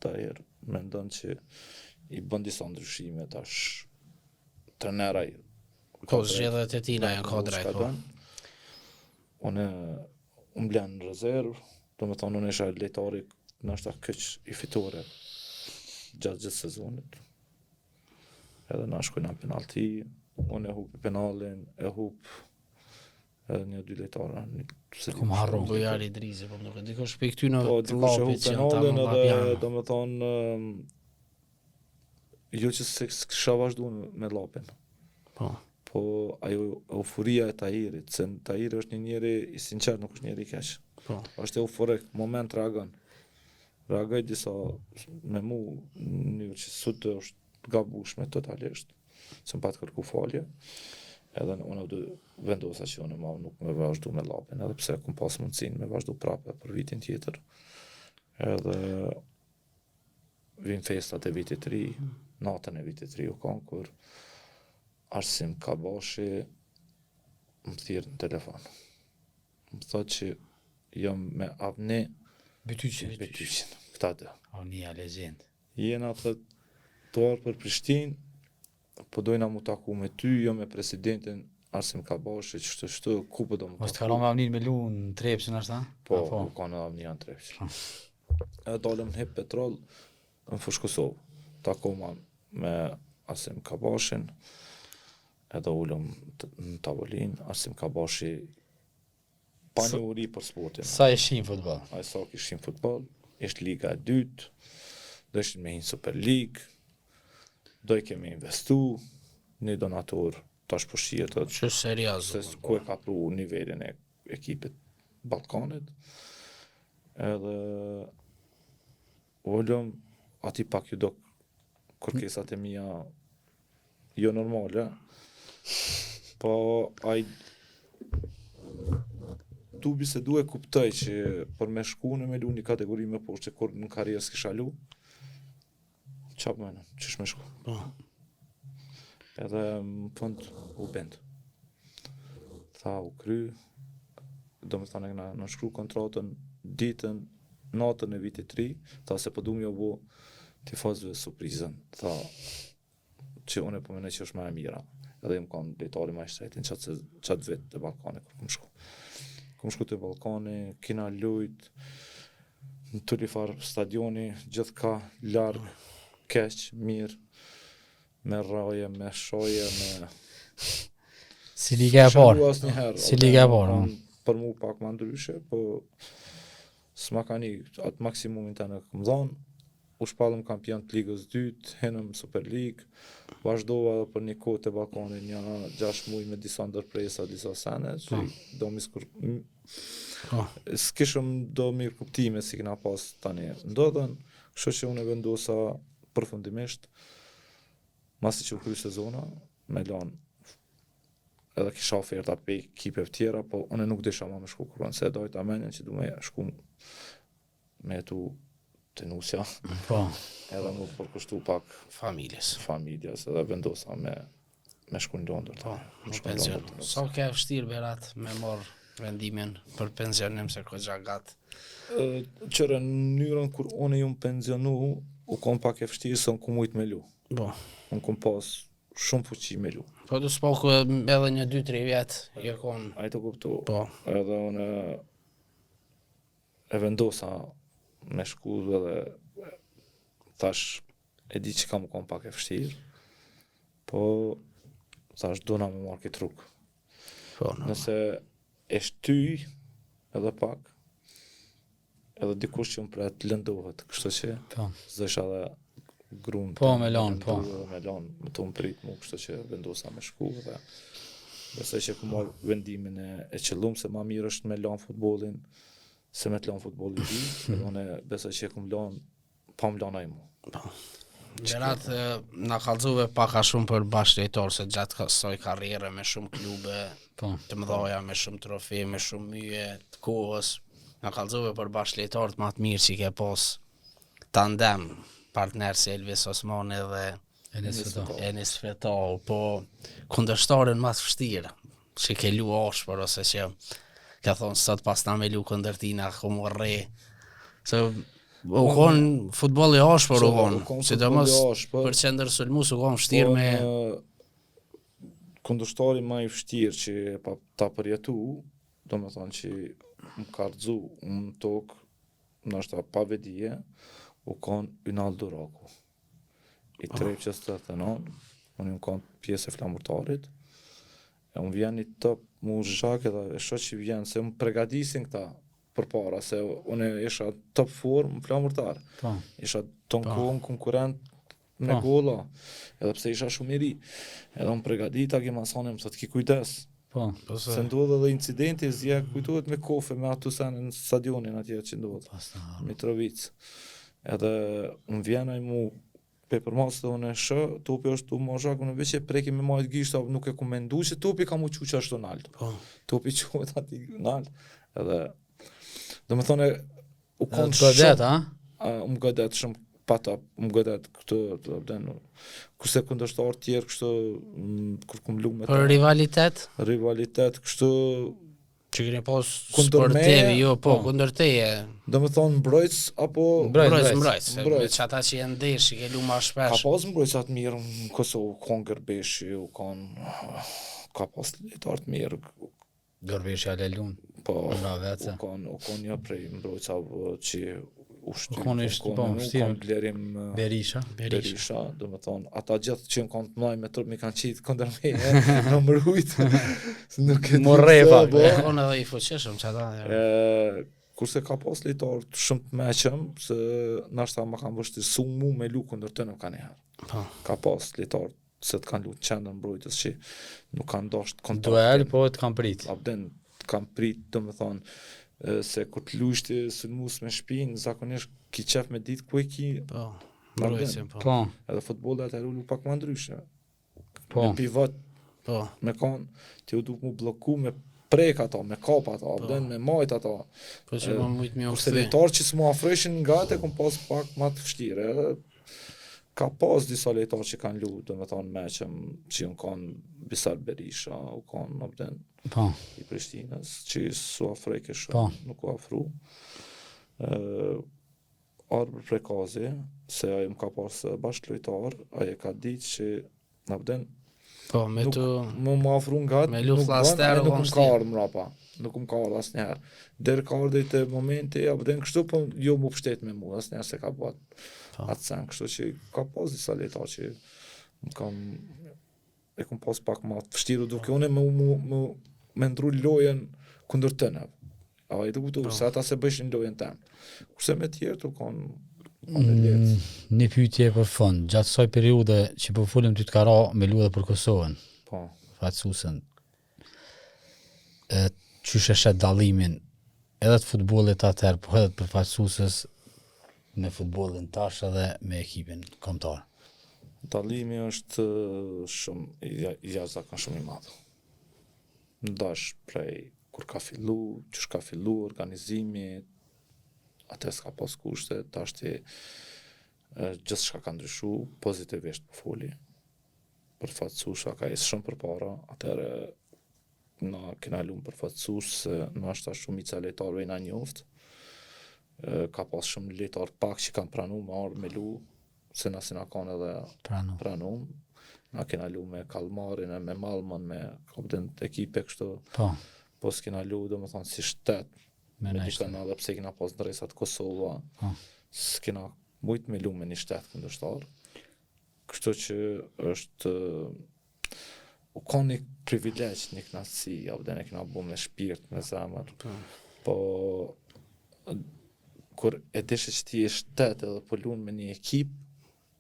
Tajer mendon që i bën disa ndryshime tash. Treneraj. Po zgjedhjet e tina janë ka drejt, po. Unë mblen në rezervë, domethënë unë isha lejtari ndoshta këç i fitore gjatë sezonit. Edhe na shkojnë në penalti, unë e hup penalin, e hup edhe një dy lejtarë. Kom harru. Bojari Drizi, po nuk e di kush pe këty në Llapit që janë ta më papjanë. Domethënë jo që s'kisha vazhdu me Llapin. Po ajo euforia e Tahirit, se Tahiri është një njeri i sinqert, nuk është njeri i keq. Po. Është euforik, moment reagon. Reagoj disa me mu një që sot është gabueshme totalisht, se më patë kërku falje, edhe unë du vendosa që unë nuk me vazhdu me lapin, edhe pse kom pas mundësin me vazhdu prapë për vitin tjetër, edhe vin festat e vitit 3, natën e vitit 3 u kanë, kur Arsim Kabashi më thirrë në telefon. Më thotë që jam me Avni Bytyqin. këta dhe. Avnia legend. Jena të arë për Prishtinë, po dojna mu taku me ty, jo me presidentin Arsim Kabashi, që ku po do mu taku. Mos të kalon me Avnin me lu në Trepçën ashta? Po, u ka në Avnia në Trepçën. E dalëm në Hip Petrol në Fush Kosovë. Takoma me Arsim Kabashin, edhe ullëm në tavolin, Arsim Kabashi pa një uri për sportin. Sa e shim futbol? A sa kishim futbol, ishtë liga e dytë, do ishtë me hinë Super League, do i kemi investu, një donator tash po shihet Që serios. se ku e ka pru nivelin e ekipit Ballkanit. Edhe ullëm, ati pak ju do kërkesat e mia jo normale, po ai tu bisedu e kuptoj që për me shku në me lu një kategori me poshtë që kur në karrierë s'kisha lu, qap mënë, qysh me shku. Po. Edhe më fund u bend. Tha u kry, do me thane në shkru kontratën ditën, natën e vitit 3, tha se po du m'jo bo tifozëve surprizën. Tha që unë e po mene që është më e mira. Edhe më kanë lejtari ma i shtretin qatë vetë të Ballkani kër kom shku. Kom shku të Ballkani, kina lujt, në të lifar stadioni, gjithë ka largë, keq, mirë, me raje, me shoje, me... Si liga e parë. Asnjëherë. Si liga e parë. Për mu pak ma ndryshe, po s'ma ka një atë maksimumin të në këmë dhonë, u shpallëm kampion të ligës 2, henëm Super League, vazhdova për një kohë të Ballkani një 6 muaj me disa ndërpresa, disa sene, që do mi s'kishëm do mirë kuptime si kena pas tani ndodhen, kështu që unë e vendosa përfundimisht, masi që u kry sezona, me lanë edhe kisha oferta pe ekipeve tjera, po unë nuk desha ma me shku kurrën, se dojta menjen që du me shku me jetu të nusja, Po. edhe mu përkushtu pak Familjes. familjes, edhe vendosa me shku në Londër. Po, në pension. Sa ke vështirë Berat me marr vendimin për pensionim se kogja gatë? Qëre në mënyrën kur unë ju më pensionu, u kom pak e vështirë se unë ku mujt me lu. Po. Unë kom pas shumë fuqi me lu. Po du s'poku edhe një 2-3 vjetë je kon. A i të kuptu. Po. Edhe unë e vendosa me shku dhe thash e di që kam kom pak e vështirë, po thash dona me marrë këtë rrugë. Po, no. Nëse e shtyj edhe pak, edhe dikush që më pret lëndohet, kështu që Po. zësh edhe grunë. Po, me lanë, po. Me lanë, më të më prit mu, kështu që vendosa me shku dhe besoj që ku marrë vendimin e qëllum se ma mirë është me lanë futbolin se me të lanë futbolin ti, edhe unë besoj që ku më lanë, pa më lanë mu. Berat na kallëzove pak a shumë për bashkëlejtor se gjatë kësaj karriere me shumë klube Po. të mëdhaja, me shumë trofe, me shumë myje të kohës. Na kallëzove për bashkëlejtarët më të mirë që ke pas tandem, partner si Elvis Osmani dhe Enis Fetau, po kundërshtarin më të vështirë, që ke lu ashpër ose që ka thonë sot pas na me lu kundërtina ku më rre. Se u konë futbolli ashpër u konë, sidomos për qendër sulmues u konë vështirë me kundërshtari më i vështirë që ta përjetu, do me thonë që më ka rëzu në tokë, nështë pa vedije, u konë Ynal Duraku. I Trepçës të thënon, unë më konë pjesë e flamurtarit, e unë vjen një top mu zhak edhe e shoh që vjen, se më pregadisin këta për para, se unë isha top form në flamurtar. Po. Isha ton kohën konkurent me gola, edhe pse isha shumë i ri. Edhe më pregadita ke masane, më thot ki kujdes, Po. Se ndodhe edhe incidenti, zja kujtohet me kofe me ato sen në stadionin atje që ndodhe. Mitrovic. Edhe unë vjenaj mu përmas dhe unë e shë, topi është u mozhak, unë veç e preki me majtë gishta, nuk e ku mendu që topi ka mu që ashtu naltë. Topi quhet ati naltë. Edhe, dhe me thone, u konë shumë. Më godet shumë pata, më godet këtë, kurse kundërshtar tjerë, kështë, kur kum lu me ta. Për rivalitet? Rivalitet, kështë, që keni pas sportivi, jo, po, kundër teje. Do me thonë mbrojtës, apo... Mbrojtës. Me që ata që jenë desh, që ke lu ma shpesh. Ka pas mbrojtës atë mirë në Kosovë, u konë Gërbeshi, ka pas letartë mirë. Gërbeshi a lelun. Po, u konë një prej mbrojtësa që u konë Glerim Berisha, do me thonë, ata gjithë që në konë të mlaj me trup mi kanë qitë këndër me, në mbrujtë. Morrepa. Konë edhe i fuqeshëm që ata. Kurse ka pas lejtarë shumë të meqëm, se nashta ma kanë vështirësu mu me lu këndër të në ka njëherë. Ka pas lejtarë se të kanë lu të qenë në mbrujtës që nuk kanë dasht kontaktin. Duel, po të kanë prit. Abden, të kanë prit, do me thonë, se kur të lujshti sulmus me shpinë, zakonisht ki qef me ditë ku e ki... Po, mbrojtësim, po. Edhe futbollet e rullu pak ma ndryshe. Po. Me pivot, me kanë, ti u duk mu bloku me prek ato, me kap ato, abden, me majt ato. Po që më mujtë mi kurse lejtarë që s'mu afreshin nga te, kom pas pak ma të fështire. Ka pas disa lejtarë që kanë lu, do me thonë meqëm, që ju kanë Bisar Berisha, u kanë abden. I Prishtinës, që su afrejke shumë, nuk u afru. Arbër Prekazi, se aje më ka pasë bashkë lojtar, aje ka ditë që në abden, më afru nga të, nuk më ka ardhë mrapa, nuk më ka ardhë asë njerë. Derë ka ardhë i të momenti, abden, kështu po jo më pështet me mu, asë njerë se ka bëtë atë sen, kështu që ka pas disa lejtar që më kam, e kom pas pak ma të fështiru duke une me ndru lojen kundër tëne. A i të kuptu, se ata se bëshin lojen temë. Kurse me tjerë të kanë letë. Një pyetje për fund, gjatë saj periude që po fulim ty të kara me lu edhe për Kosovën, fatësusën, qysh e shet dallimin edhe të futbollit atëherë, po edhe për fatësusës me futbollin tash edhe me ekipin kombëtar? Dallimi është shumë, i jashtëzakonshëm shumë i madh. Ndash prej kur ka fillu, qysh ka fillu organizimi, atë s'ka pas kushte, tashti gjithçka ka ndryshu, pozitivisht po foli. Përfatësusha ka ecë shumë përpara, atëherë na kena lumë përfatësush se nashta shumica lejtarëve na njoft. Ka pas shumë lejtar pak që kanë pranu me ardhë me lu, se na si na kanë edhe pranu. Na kena lu me Kalmarin, me Malmën, me kapten të ekipe kështu. Po s'kena lu, do më thonë, si shtet. Me dikën edhe pse kena pas ndresat Kosova. S'kena mujt me lu me një shtet kundërshtar. Kështu që është u ka një privilegj, një knatësi, abden e kena bu me shpirt, me zemër. Po kur e dishe që ti e shtet edhe po lu me një ekip,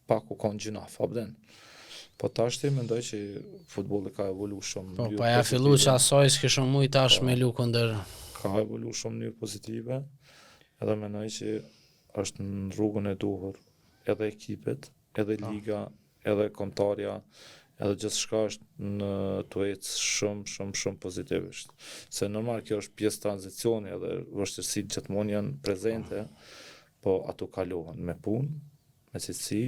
pak u ka në gjinaf, abden. Po tashti mendoj që futbolli ka evolu shumë. Po ja fillu që asaj s'kishëm mujt tash me lu kundër. Ka evolu shumë në mënyrë pozitive, edhe mendoj që është në rrugën e duhur, edhe ekipet, edhe liga, edhe kombëtarja, edhe gjithçka është në të ecë shumë pozitivisht. Se normal kjo është pjesë tranzicioni edhe vështirësitë gjithmonë janë prezente, po ato kalohen me punë, me cilësi.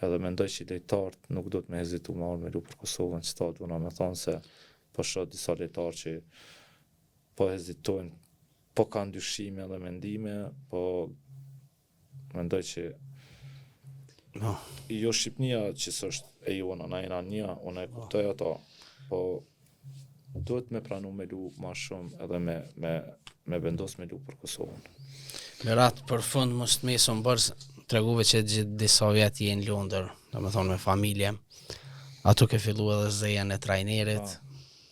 Edhe mendoj që lejtarët nuk do të me hezitu me ardhë me lu për Kosovën që ta duna me thonë se po shoh disa lejtarë që po hezitojnë, po kanë dyshime edhe mendime, po mendoj që jo Shqipnia që s'është e jona, na jena një, unë e kuptoj ato, po duhet me pranu me lu ma shumë edhe me vendos me lu për Kosovën. Berat, për fund mos të mesëm bërë, treguve që gjithë disa vjetë jenë Londër, do me thonë me familje. Ato ke fillu edhe zejen e trajnerit,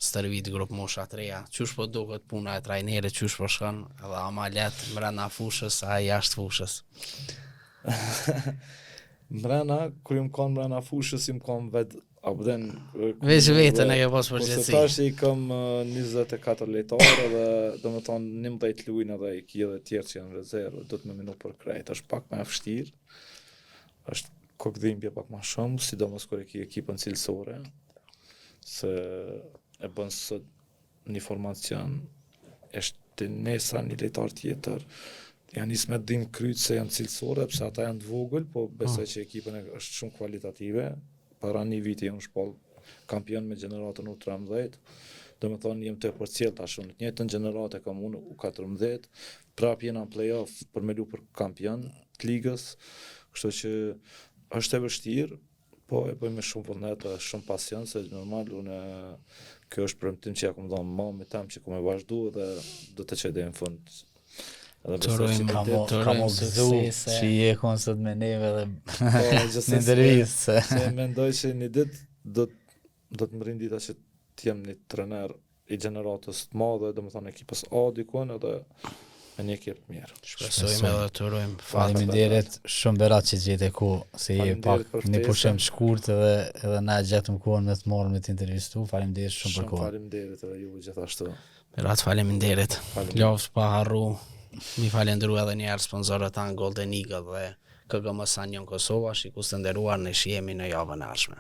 stërvit grup mosha të reja. Qysh po duket puna e trajnerit, qysh po shkon, edhe ama letë mrena fushës, a jashtë fushës. Mrena, kur jam kanë mrena fushës, jam kanë vetë Abden Veç vetën e ke pas përgjithësi. Po tash I kam 24 lojtarë dhe domethënë 19 luajnë edhe I ki edhe tjerë që janë rezervë, do të më minu për krejt, është pak më vështirë. Është kokdhimbje pak më shumë, sidomos kur e ki ekipën cilësore, se e bën sot një formacion, është nesra një lojtar tjetër, janë nisë me dim kryt se janë cilësore, pse ata janë të vogël, po besoj që ekipën është shumë kualitative. Para një viti jam shpall kampion me gjeneratën U13, do me thonë jem të përcjell tash unë. Të njëjtën gjeneratë kam unë U14, prap jena në play-off për me lu për kampion të ligës, kështu që është e vështirë, po e bëj me shumë vullnet dhe shumë pasion, se normal unë kjo është premtim që ja kam dhënë mamit tam që ku me vazhdu dhe do të çoj deri në fund. Ka mo gëzu që I e konë sot me neve dhe në intervistë. Se mendoj që një ditë do të më rinë dita që t'jem një trener I gjeneratës të madhe, do më thonë ekipës A dikon edhe me një ekip mirë. Shpresojmë edhe të urojmë. Faleminderit shumë berat që gjete ku, se je pak një pushim shkurt edhe na gjetëm kohën me të marrë me të intervistu. Faleminderit shumë për kohën. Faleminderit edhe ju gjithashtu. Berat faleminderit. Lofsh pa harru. Mi falendru edhe njerë sponsorët tanë Golden Eagle dhe KGM Sanjon Kosova, shikus të nderuar në shihemi në javën e ardhshme.